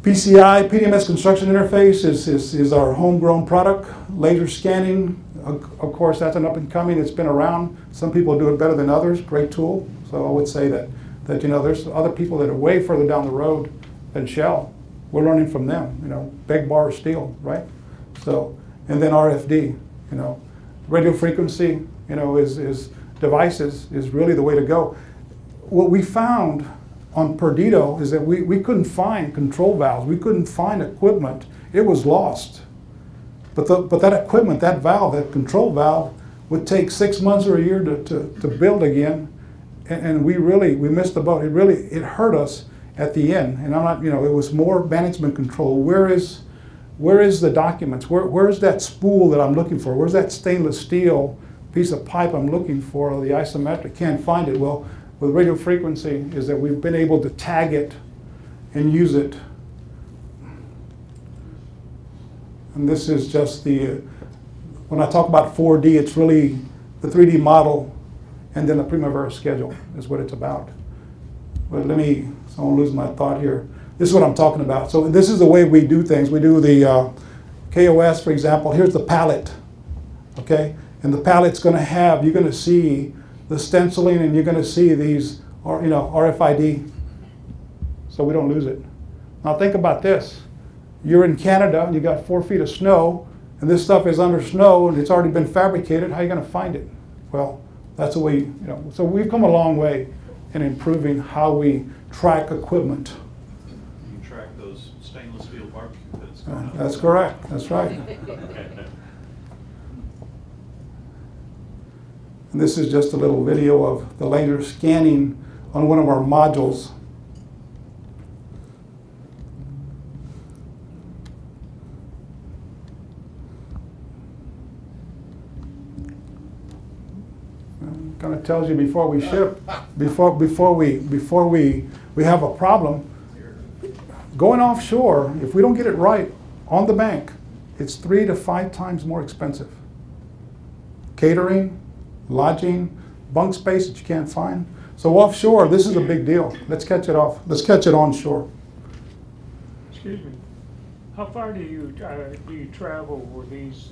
[SPEAKER 1] PCI, PDMS Construction Interface, is our homegrown product. Laser scanning, of course, that's an up and coming. It's been around. Some people do it better than others. Great tool. So I would say that you know, there's other people that are way further down the road than Shell. We're learning from them. You know, big bar steel, right? So, and then RFD. You know, radio frequency. You know, is devices is really the way to go. What we found on Perdido is that we couldn't find control valves. We couldn't find equipment. It was lost. But that equipment, that valve, that control valve, would take 6 months or a year to build again. And we missed the boat. It hurt us at the end. And I'm not, you know, it was more management control. Where is the documents? Where's that spool that I'm looking for? Where's that stainless steel piece of pipe I'm looking for, or the isometric? Can't find it. Well, with radio frequency is that we've been able to tag it and use it. And this is just when I talk about 4D, it's really the 3D model and then the Primavera schedule is what it's about. But so I won't lose my thought here. This is what I'm talking about. So this is the way we do things. We do the KOS, for example. Here's the palette, okay? And the palette's going to have, you're going to see the stenciling, and you're going to see these, RFID, so we don't lose it. Now think about this. You're in Canada, and you got 4 feet of snow, and this stuff is under snow, and it's already been fabricated. How are you going to find it? Well, that's the way, so we've come a long way in improving how we track equipment.
[SPEAKER 3] stainless steel barbecue pits going up.
[SPEAKER 1] That's correct. That's right. And this is just a little video of the laser scanning on one of our modules. Kind of tells you before we ship, before we have a problem. Going offshore, if we don't get it right on the bank, it's 3 to 5 times more expensive. Catering, lodging, bunk space that you can't find. So offshore, this is a big deal. Let's catch it off. Let's catch it onshore.
[SPEAKER 2] Excuse me. How far do you travel with these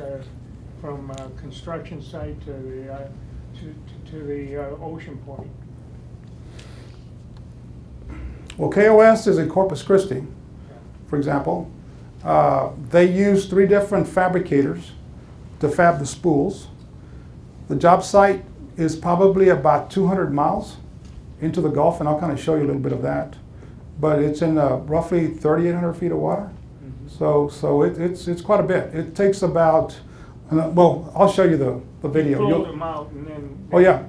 [SPEAKER 2] from construction site to the ocean point?
[SPEAKER 1] Well, KOS is in Corpus Christi, for example. They use 3 different fabricators to fab the spools. The job site is probably about 200 miles into the Gulf, and I'll kind of show you a little bit of that. But it's in roughly 3,800 feet of water. Mm-hmm. So it's quite a bit. It takes about, well, I'll show you the video.
[SPEAKER 2] Float them out and then
[SPEAKER 1] oh, yeah.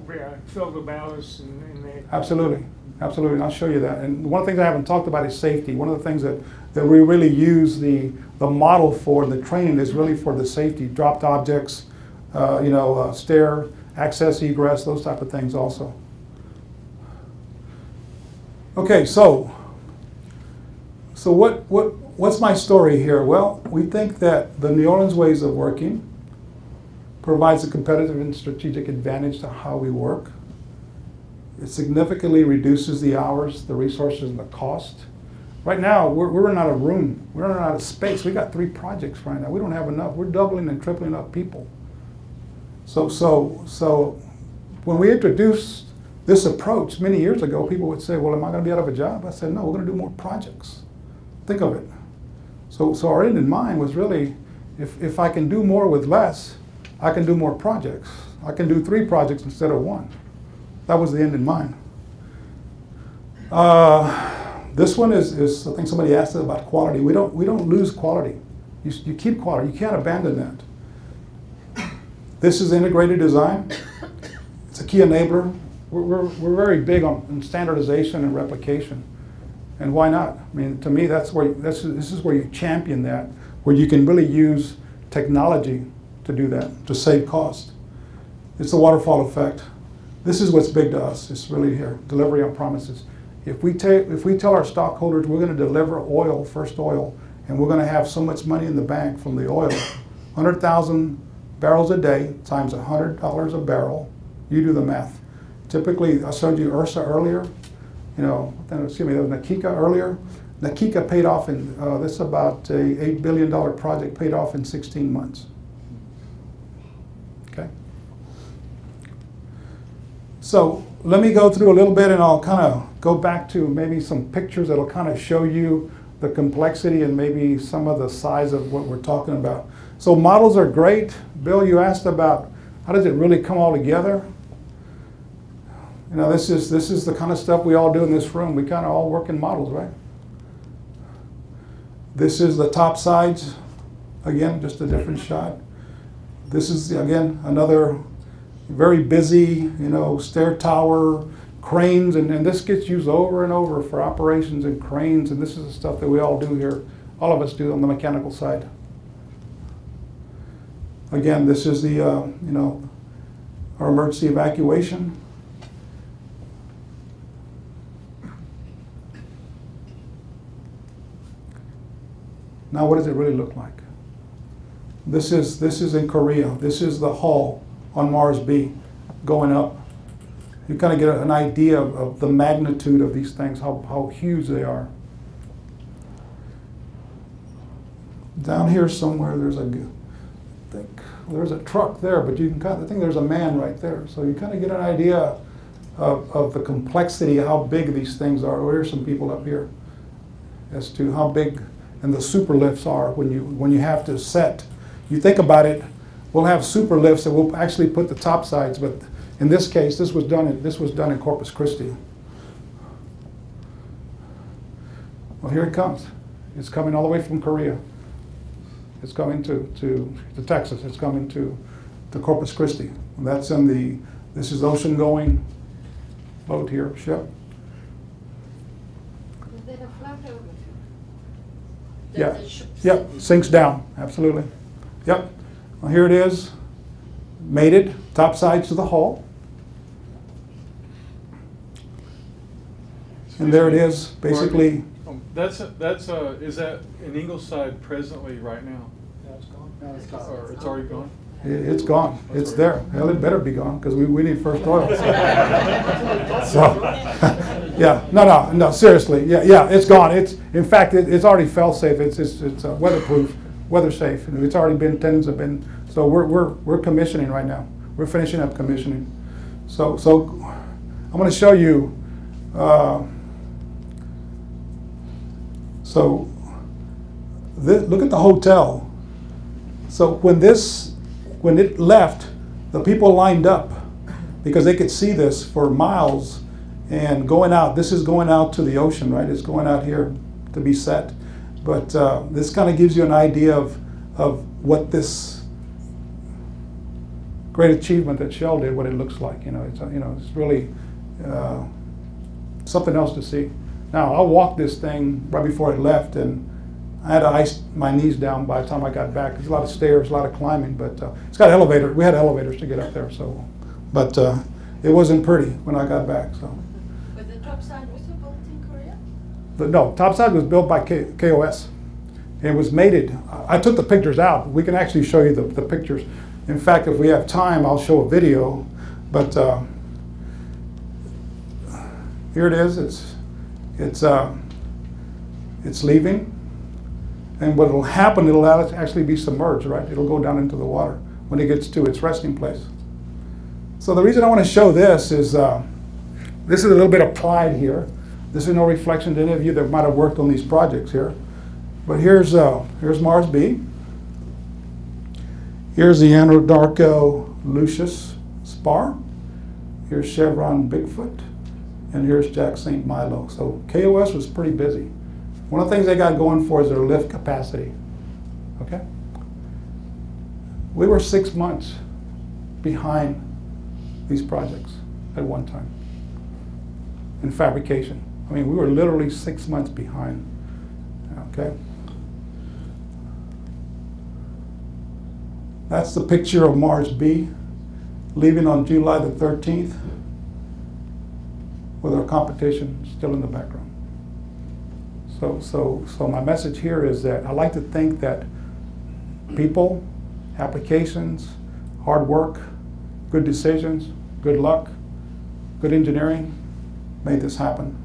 [SPEAKER 2] Fill the ballast and they...
[SPEAKER 1] Absolutely. Absolutely, and I'll show you that. And one of the things I haven't talked about is safety. One of the things that we really use the model for, the training is really for the safety, dropped objects, stair, access, egress, those type of things also. Okay, so what's my story here? Well, we think that the New Orleans ways of working provides a competitive and strategic advantage to how we work. It significantly reduces the hours, the resources, and the cost. Right now, we're running out of room. We're running out of space. We got 3 projects right now. We don't have enough. We're doubling and tripling up people. So when we introduced this approach many years ago, people would say, well, am I going to be out of a job? I said, no, we're going to do more projects. Think of it. So our end in mind was really, if I can do more with less, I can do more projects. I can do 3 projects instead of 1. That was the end in mind. This one is I think somebody asked about quality. We don't lose quality. You keep quality. You can't abandon that. This is integrated design. It's a key enabler. We're very big on standardization and replication. And why not? I mean, to me, this is where you champion that, where you can really use technology to do that, to save cost. It's the waterfall effect. This is what's big to us. It's really here, delivery on promises. If we tell our stockholders we're going to deliver oil, first oil, and we're going to have so much money in the bank from the oil, 100,000 barrels a day times $100 a barrel, you do the math. Typically, I showed you Ursa earlier. There was Nakika earlier. Nakika paid off in, this is about an $8 billion project, paid off in 16 months. Okay. So let me go through a little bit and I'll kind of go back to maybe some pictures that'll kind of show you the complexity and maybe some of the size of what we're talking about. So models are great. Bill, you asked about how does it really come all together? This is the kind of stuff we all do in this room. We kind of all work in models, right? This is the top sides. Again, just a different shot. This is, again, another very busy, stair tower, cranes, and this gets used over and over for operations and cranes, and this is the stuff that we all do here. All of us do on the mechanical side. Again, this is the, our emergency evacuation. Now, what does it really look like? This is in Korea. This is the hull on Mars B going up. You kind of get an idea of the magnitude of these things, how huge they are. Down here somewhere, there's a truck there, but you can I think there's a man right there. So you kind of get an idea of the complexity, how big these things are. Well, here's some people up here as to how big and the super lifts are when you have to set. You think about it, we'll have super lifts and we'll actually put the top sides, but in this case, this was done in Corpus Christi. Well, here it comes. It's coming all the way from Korea. It's coming to Texas. It's coming to Corpus Christi. That's in the, this is ocean-going boat here, ship.
[SPEAKER 4] Is there a float over?
[SPEAKER 1] Yeah,
[SPEAKER 4] The ship
[SPEAKER 1] yep, sinks down, absolutely. Yep, well, here it is, mated, top sides to the hull. And there it is, basically.
[SPEAKER 5] Is that in Ingleside presently right now?
[SPEAKER 7] No, it's gone. No, it's
[SPEAKER 5] Or it's already gone?
[SPEAKER 1] It's gone, it's there. Hell, it better be gone, because we need first oil. So, yeah, no, seriously, yeah, it's gone. In fact, it's already fail-safe. It's weatherproof, weather-safe. It's already been, tendons have been, so we're commissioning right now. We're finishing up commissioning. So I'm going to show you, look at the hotel. So when it left, the people lined up because they could see this for miles and going out. This is going out to the ocean, right? It's going out here to be set. But this kind of gives you an idea of what this great achievement that Shell did, what it looks like. It's really something else to see. Now, I walked this thing right before it left, and I had to ice my knees down by the time I got back. There's a lot of stairs, a lot of climbing, but it's got elevators. We had elevators to get up there, so. But it wasn't pretty when I got back, so.
[SPEAKER 4] But the topside was built in Korea?
[SPEAKER 1] But no, topside was built by KOS. It was mated. I took the pictures out. We can actually show you the pictures. In fact, if we have time, I'll show a video. But here it is. It's leaving. And what will happen, it'll actually be submerged, right? It'll go down into the water when it gets to its resting place. So the reason I want to show this is a little bit of pride here. This is no reflection to any of you that might have worked on these projects here. But here's Mars B. Here's the Anadarko Lucius Spar. Here's Chevron Bigfoot. And here's Jack St. Milo. So KOS was pretty busy. One of the things they got going for is their lift capacity. Okay? We were 6 months behind these projects at one time in fabrication. I mean, we were literally 6 months behind. Okay? That's the picture of Mars B leaving on July the 13th with our competition still in the background. So my message here is that I like to think that people, applications, hard work, good decisions, good luck, good engineering made this happen.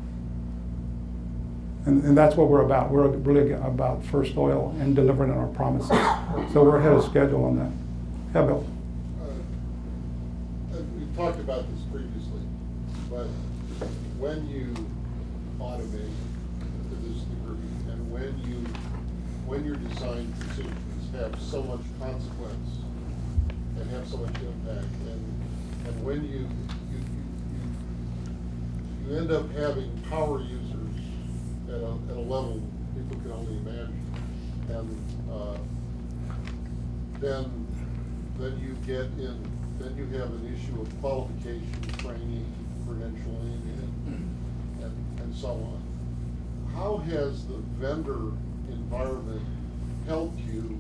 [SPEAKER 1] And that's what we're about. We're really about first oil and delivering on our promises. So we're ahead of schedule on that. Yeah, Bill?
[SPEAKER 6] We've talked about this previously, but when you automate to this degree, and when your design decisions have so much consequence and have so much impact, and when you end up having power users at a level people can only imagine, and then you have an issue of qualification, training, credentialing, and so on. How has the vendor environment helped you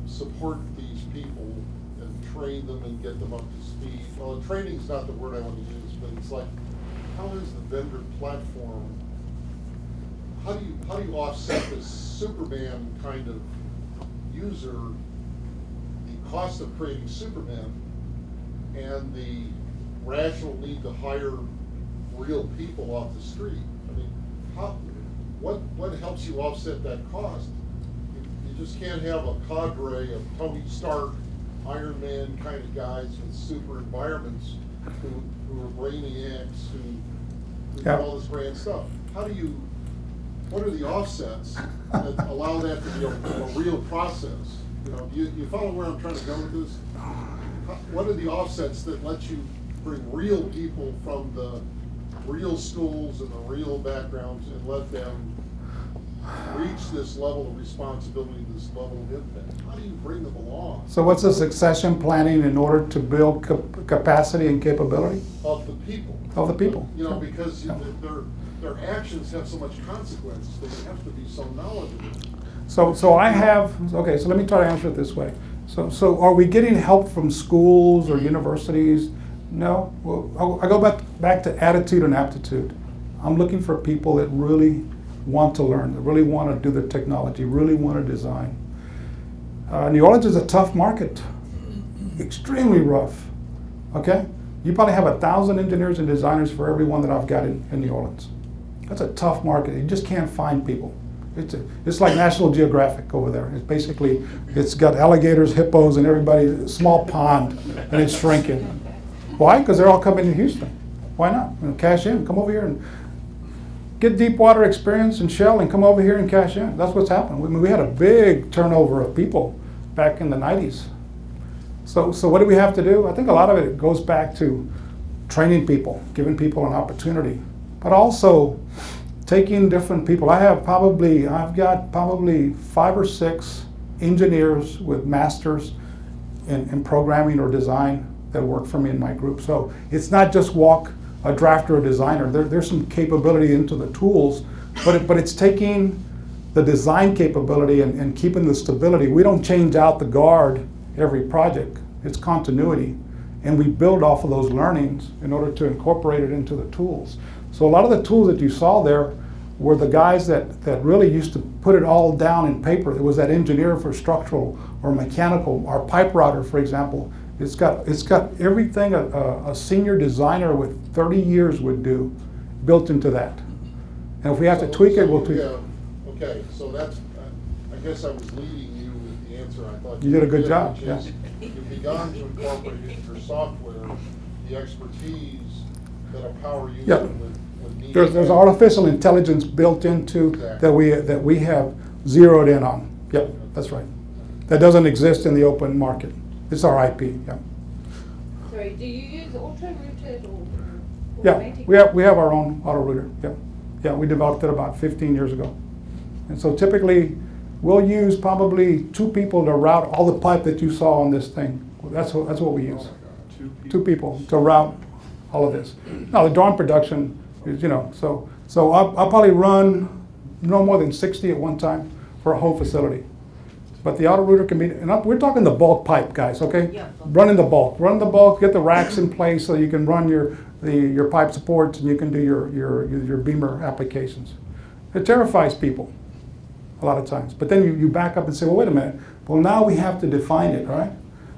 [SPEAKER 6] support these people and train them and get them up to speed? Well, training's not the word I want to use, but it's like, how is the vendor platform, how do you offset this Superman kind of user, the cost of creating Superman, and the rational need to hire real people off the street? I mean, what helps you offset that cost? You just can't have a cadre of Tony Stark, Iron Man kind of guys with super environments who are brainiacs, who do all this grand stuff. What are the offsets that allow that to be a real process? Do you follow where I'm trying to go with this? What are the offsets that let you bring real people from the real schools and the real backgrounds and let them reach this level of responsibility, this level of impact? How do you bring them along?
[SPEAKER 1] So what's the succession planning in order to build capacity and capability?
[SPEAKER 6] Of the people.
[SPEAKER 1] Of the people.
[SPEAKER 6] You know, because their actions have so much consequence, they have to be so knowledgeable.
[SPEAKER 1] So I have, okay, so let me try to answer it this way. So are we getting help from schools or universities? No. Well, I go back to attitude and aptitude. I'm looking for people that really want to learn, that really want to do the technology, really want to design. New Orleans is a tough market, extremely rough, okay? You probably have 1,000 engineers and designers for every one that I've got in New Orleans. That's a tough market. You just can't find people. It's like National Geographic over there. It's basically, it's got alligators, hippos, and everybody, small pond, and it's shrinking. Why? Because they're all coming to Houston. Why not? You know, cash in, come over here and get deep water experience in Shell and come over here and cash in. That's what's happened. We had a big turnover of people back in the 90s. So what do we have to do? I think a lot of it goes back to training people, giving people an opportunity, but also taking different people. I've got probably 5 or 6 engineers with masters in programming or design that work for me in my group. So it's not just walk a drafter or designer. There's some capability into the tools, but it's taking the design capability and keeping the stability. We don't change out the guard every project. It's continuity. And we build off of those learnings in order to incorporate it into the tools. So a lot of the tools that you saw there were the guys that really used to put it all down in paper. It was that engineer for structural or mechanical. Our pipe router, for example, it's got everything a senior designer with 30 years would do built into that. And if we have to tweak it, we'll tweak it.
[SPEAKER 6] Okay, so that's, I guess I was leading you with the answer I thought
[SPEAKER 1] you did a good job,
[SPEAKER 6] yeah. You've begun to incorporate into your software the expertise that a power user would need.
[SPEAKER 1] There's artificial intelligence built into that we have zeroed in on. Yep, that's right. That doesn't exist in the open market. It's our IP. Yeah.
[SPEAKER 4] Sorry, do you use auto-routed or
[SPEAKER 1] Yeah,
[SPEAKER 4] automatic?
[SPEAKER 1] we have our own auto router. Yeah, we developed it about 15 years ago. And so typically, we'll use probably 2 people to route all the pipe that you saw on this thing. That's what we use. 2 people to route all of this. Now the drawing production is, you know, so I'll probably run no more than 60 at one time for a whole facility. But the auto router can be, and we're talking the bulk pipe, guys, okay?
[SPEAKER 4] Yeah.
[SPEAKER 1] Run the bulk, get the racks in place so you can run your pipe supports and you can do your beamer applications. It terrifies people a lot of times. But then you back up and say, well, wait a minute. Well, now we have to define it, right?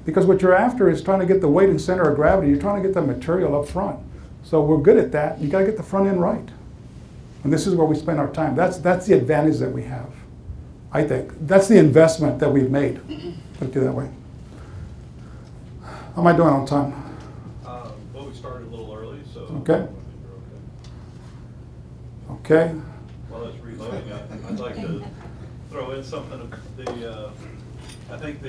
[SPEAKER 1] Because what you're after is trying to get the weight and center of gravity. You're trying to get the material up front. So we're good at that. You got to get the front end right. And this is where we spend our time. That's the advantage that we have, I think. That's the investment that we've made. Put it that way. How am I doing on time?
[SPEAKER 3] Well, we started a little early, so
[SPEAKER 1] Okay.
[SPEAKER 3] I think we're okay.
[SPEAKER 1] Okay.
[SPEAKER 3] While it's reloading, I'd like to throw in something. I think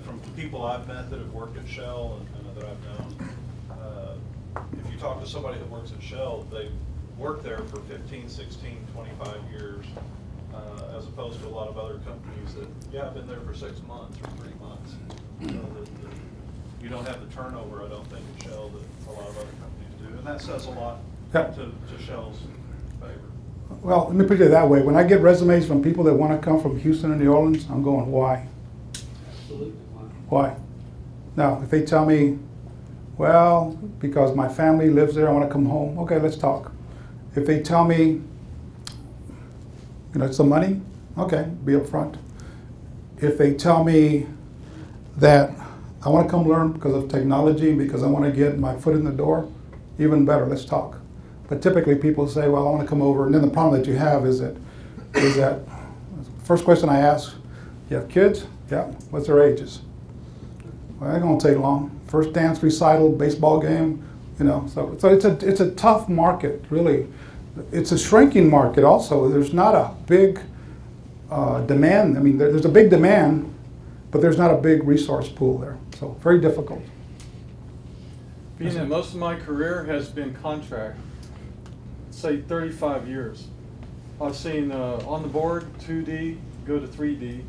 [SPEAKER 3] from people I've met that have worked at Shell and that I've known, if you talk to somebody that works at Shell, they work there for 15, 16, 25 years, as opposed to a lot of other companies that, I've been there for 6 months or 3 months. You don't have the turnover, I don't think, at Shell that a lot of other companies do, and that says a lot to Shell's favor.
[SPEAKER 1] Well, let me put it that way. When I get resumes from people that want to come from Houston and New Orleans, I'm going, why?
[SPEAKER 7] Absolutely.
[SPEAKER 1] Why? Now, if they tell me, well, because my family lives there, I want to come home, okay, let's talk. If they tell me, it's the money, okay, be upfront. If they tell me that I want to come learn because of technology, because I want to get my foot in the door, even better, let's talk. But typically people say, well, I want to come over, and then the problem that you have is that first question I ask, you have kids? Yeah, what's their ages? Well, it ain't gonna take long. First dance recital, baseball game, so it's a tough market, really. It's a shrinking market also. There's not a big demand. I mean, there's a big demand, but there's not a big resource pool there. So very difficult.
[SPEAKER 5] Being that most of my career has been contract, say 35 years. I've seen on the board 2D go to 3D,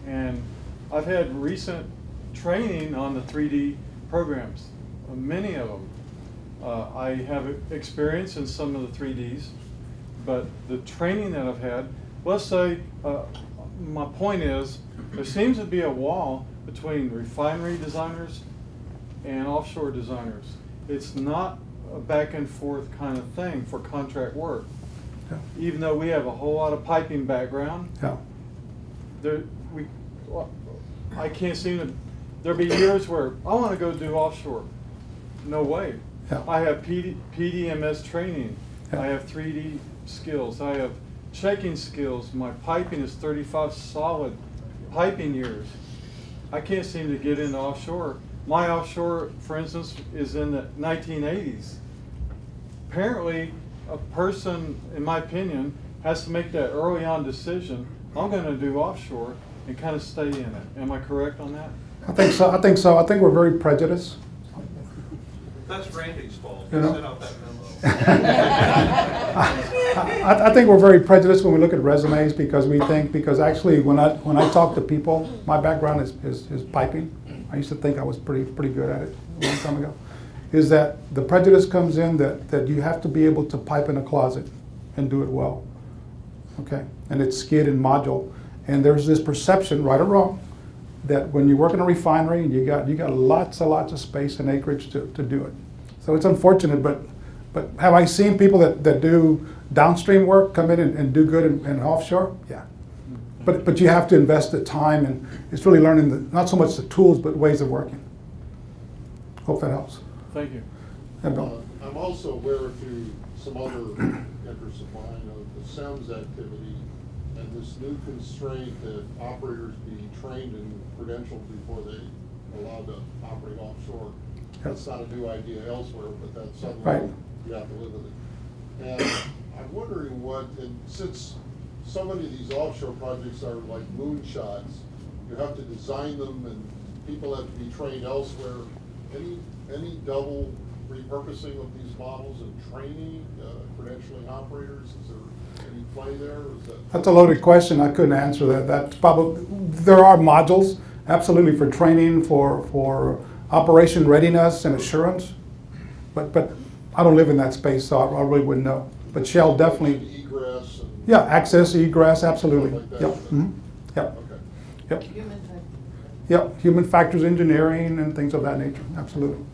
[SPEAKER 5] and I've had recent training on the 3D programs, many of them. I have experience in some of the 3Ds, but the training that I've had, let's say, my point is, there seems to be a wall between refinery designers and offshore designers. It's not a back and forth kind of thing for contract work.
[SPEAKER 1] Yeah.
[SPEAKER 5] Even though we have a whole lot of piping background,
[SPEAKER 1] Yeah.
[SPEAKER 5] I can't seem to, there'll be years where I want to go do offshore. No way.
[SPEAKER 1] Yeah.
[SPEAKER 5] I have PDMS training.
[SPEAKER 1] Yeah.
[SPEAKER 5] I have 3D skills. I have checking skills. My piping is 35 solid piping years. I can't seem to get into offshore. My offshore, for instance, is in the 1980s. Apparently, a person, in my opinion, has to make that early on decision. I'm going to do offshore and kind of stay in it. Am I correct on that?
[SPEAKER 1] I think so. I think so. I think we're very prejudiced.
[SPEAKER 3] That's Randy's fault. He
[SPEAKER 1] You know?
[SPEAKER 3] sent out that memo.
[SPEAKER 1] I think we're very prejudiced when we look at resumes because actually when I talk to people, my background is piping. I used to think I was pretty good at it a long time ago. Is that the prejudice comes in that you have to be able to pipe in a closet and do it well. Okay? And it's skid and module. And there's this perception, right or wrong, that when you work in a refinery, you got lots and lots of space and acreage to do it. So it's unfortunate, but have I seen people that do downstream work come in and do good in offshore? Yeah. But you have to invest the time, and it's really learning not so much the tools, but ways of working. Hope that helps.
[SPEAKER 5] Thank you.
[SPEAKER 1] Yeah, Bill.
[SPEAKER 6] I'm also aware through some other interests of mine of the SEMS activity and this new constraint that operators be trained and credentialed before they allowed to operate offshore. That's not a new idea elsewhere, but that's something
[SPEAKER 1] Right.
[SPEAKER 6] you have to live with it. And I'm wondering and since so many of these offshore projects are like moonshots, you have to design them and people have to be trained elsewhere. Any double repurposing of these models and training, credentialing operators? Is there any play there? Or is that
[SPEAKER 1] That's a loaded question. I couldn't answer that. That's probably, there are modules, absolutely, for training, for operation readiness and assurance. But I don't live in that space, so I really wouldn't know. But Shell definitely.
[SPEAKER 6] Egress and
[SPEAKER 1] Yeah, access, egress, absolutely.
[SPEAKER 6] Stuff like that.
[SPEAKER 1] Yep. Mhm. Yep.
[SPEAKER 6] okay.
[SPEAKER 1] Yep.
[SPEAKER 4] Human factor.
[SPEAKER 1] Yep. Human factors engineering and things of that nature. Absolutely.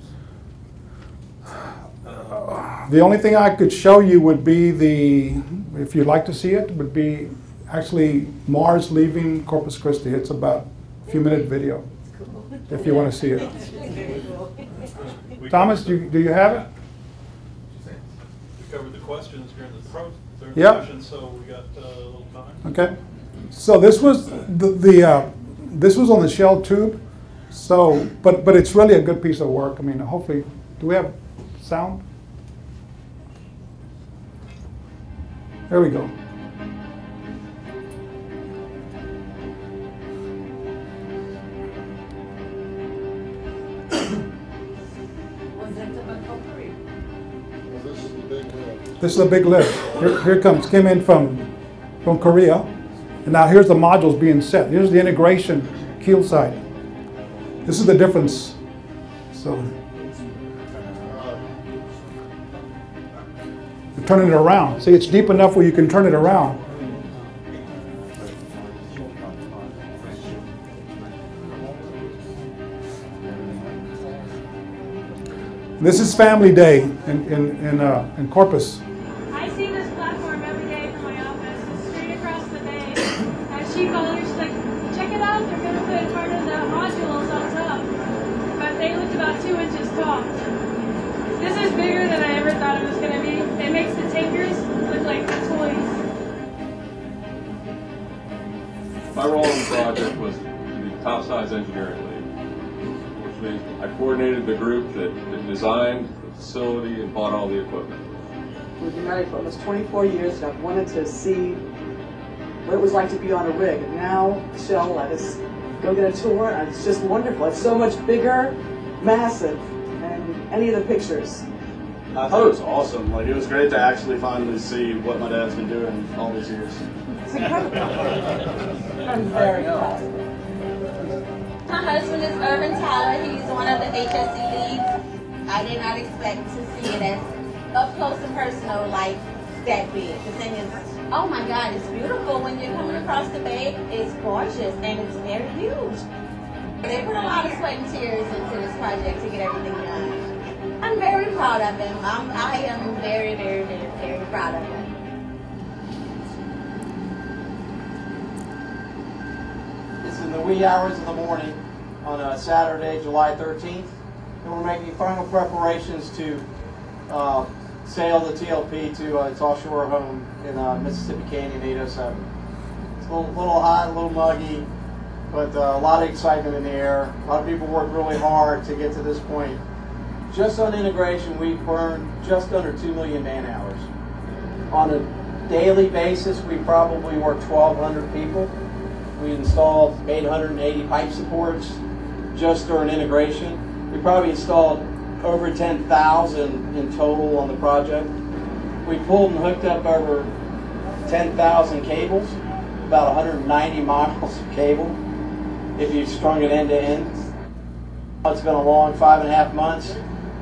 [SPEAKER 1] The only thing I could show you would be if you'd like to see it, would be actually Mars leaving Corpus Christi. It's about a few minute video, if you want to see it. Thomas, do you have it?
[SPEAKER 3] We covered the questions during the
[SPEAKER 1] Yep.
[SPEAKER 3] presentation, so we got a little time.
[SPEAKER 1] Okay. So this was this was on the Shell tube. So, but it's really a good piece of work. I mean, hopefully, do we have sound? There we go.
[SPEAKER 4] Was that the Macombery?
[SPEAKER 6] Well, this is the big lift.
[SPEAKER 1] This is a big lift. Here it comes. Came in from Korea. And now here's the modules being set. Here's the integration keel side. This is the difference. So you're turning it around. See, it's deep enough where you can turn it around. This is Family Day in Corpus.
[SPEAKER 7] I see this platform every day from my office, straight across the bay. She called her, she's like, check it out, they're going to put part of the modules on top. But they looked about 2 inches tall. This is bigger than I ever thought it was going to be. It makes the tankers look like toys.
[SPEAKER 8] My role in the project was to be topsides engineering lead, which means I coordinated the group that designed the facility and bought all the equipment.
[SPEAKER 9] We've been married for almost 24 years, and I've wanted to see what it was like to be on a rig. And now Shell let us go get a tour, and it's just wonderful. It's so much bigger, massive, than any of the pictures.
[SPEAKER 10] I thought it was awesome. Like, it was great to actually finally see what my dad's been doing all these years.
[SPEAKER 9] It's incredible. I'm very proud.
[SPEAKER 11] My husband is Urban Tyler. He's one of the HSE leads. I did not expect to see it as up close and personal, like that big. The thing is, oh my God, it's beautiful when you're coming across the bay. It's gorgeous and it's very huge. They put a lot of sweat and tears into this project to get everything done. I'm very proud of him. I am very, very, very, very proud of him.
[SPEAKER 12] It's in the wee hours of the morning on a Saturday, July 13th, and we're making final preparations to sail the TLP to its offshore home in Mississippi Canyon 807. It's a little hot, a little muggy, but a lot of excitement in the air. A lot of people worked really hard to get to this point. Just on integration, we've burned just under 2 million man hours. On a daily basis, we probably work 1,200 people. We installed 880 pipe supports just during integration. We probably installed over 10,000 in total on the project. We pulled and hooked up over 10,000 cables, about 190 miles of cable, if you strung it end to end. It's been a long 5.5 months,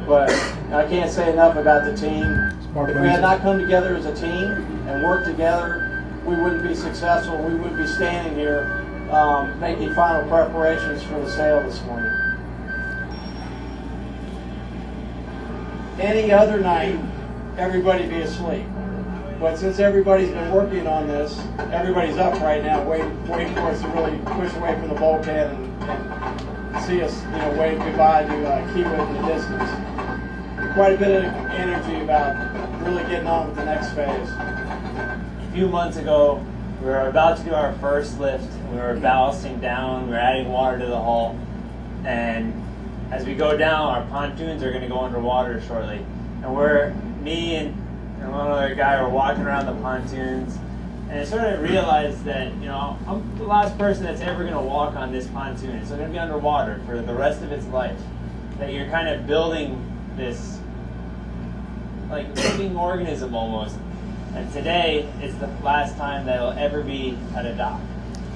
[SPEAKER 12] but I can't say enough about the team. If we had not come together as a team and worked together, we wouldn't be successful. We wouldn't be standing here making final preparations for the sail this morning. Any other night, everybody'd be asleep. But since everybody's been working on this, everybody's up right now, waiting for us to really push away from the bulkhead and see us, wave goodbye to Kiewit in the distance. Quite a bit of energy about really getting on with the next phase.
[SPEAKER 13] A few months ago, we were about to do our first lift. We were ballasting down, we were adding water to the hull, and as we go down, our pontoons are going to go underwater shortly. And me and one other guy were walking around the pontoons, and I sort of realized that, I'm the last person that's ever going to walk on this pontoon. It's going to be underwater for the rest of its life. That you're kind of building this, like, living organism almost. And today is the last time that it'll ever be at a dock.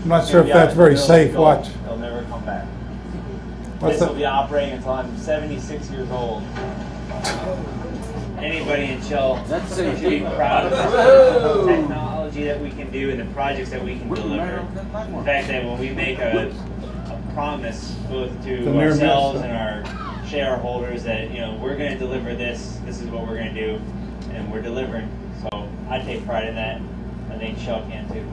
[SPEAKER 1] I'm not sure if that's very safe. Watch.
[SPEAKER 13] It'll never come back.
[SPEAKER 1] What's
[SPEAKER 13] This will be operating until I'm 76 years old. Anybody in Shell should be proud of the technology that we can do and the projects that we can deliver. In fact, that when we make a promise both to ourselves and our shareholders that we're going to deliver this is what we're going to do, and we're delivering. So I take pride in that. I think Shell can too.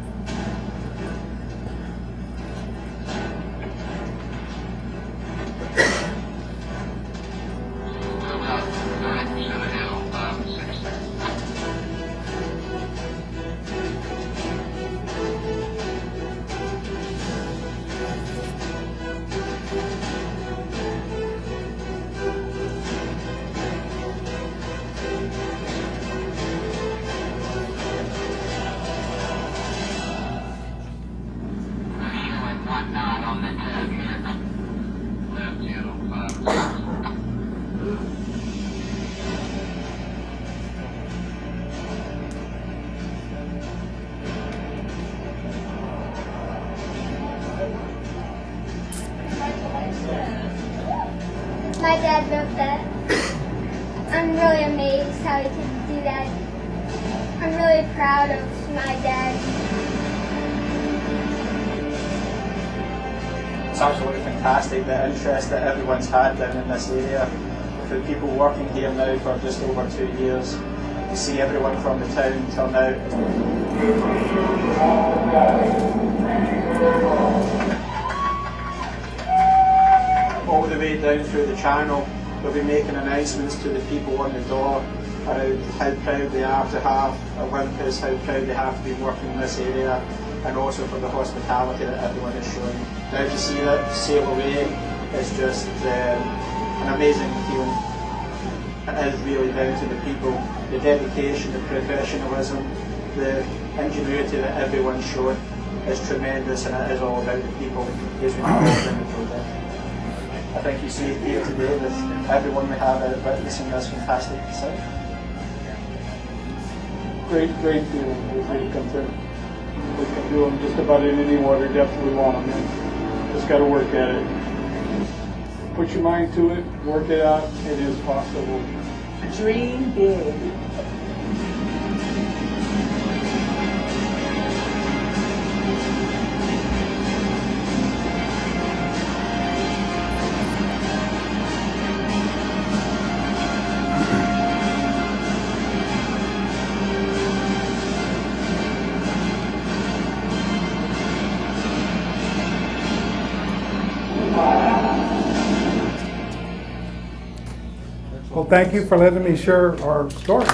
[SPEAKER 14] My dad built that. I'm really amazed how he could do that. I'm really proud of my dad.
[SPEAKER 15] It's absolutely fantastic, the interest that everyone's had down in this area. For people working here now for just over 2 years, you see everyone from the town turn out. All the way down through the channel, they'll be making announcements to the people on the door about how proud they are to have Olympus, how proud they have to be working in this area, and also for the hospitality that everyone is showing. Now to see that sail away is just an amazing feeling. It is really down to the people, the dedication, the professionalism, the ingenuity that everyone's shown is tremendous, and it is all about the people who's involved in the project. I think you see it here today with everyone we have out witnessing this fantastic site.
[SPEAKER 16] Great feeling as they come through. We can do them just about in any water depth we want them in. Just got to work at it. Put your mind to it, work it out, it is possible.
[SPEAKER 4] Dream big.
[SPEAKER 1] Well, thank you for letting me share our story.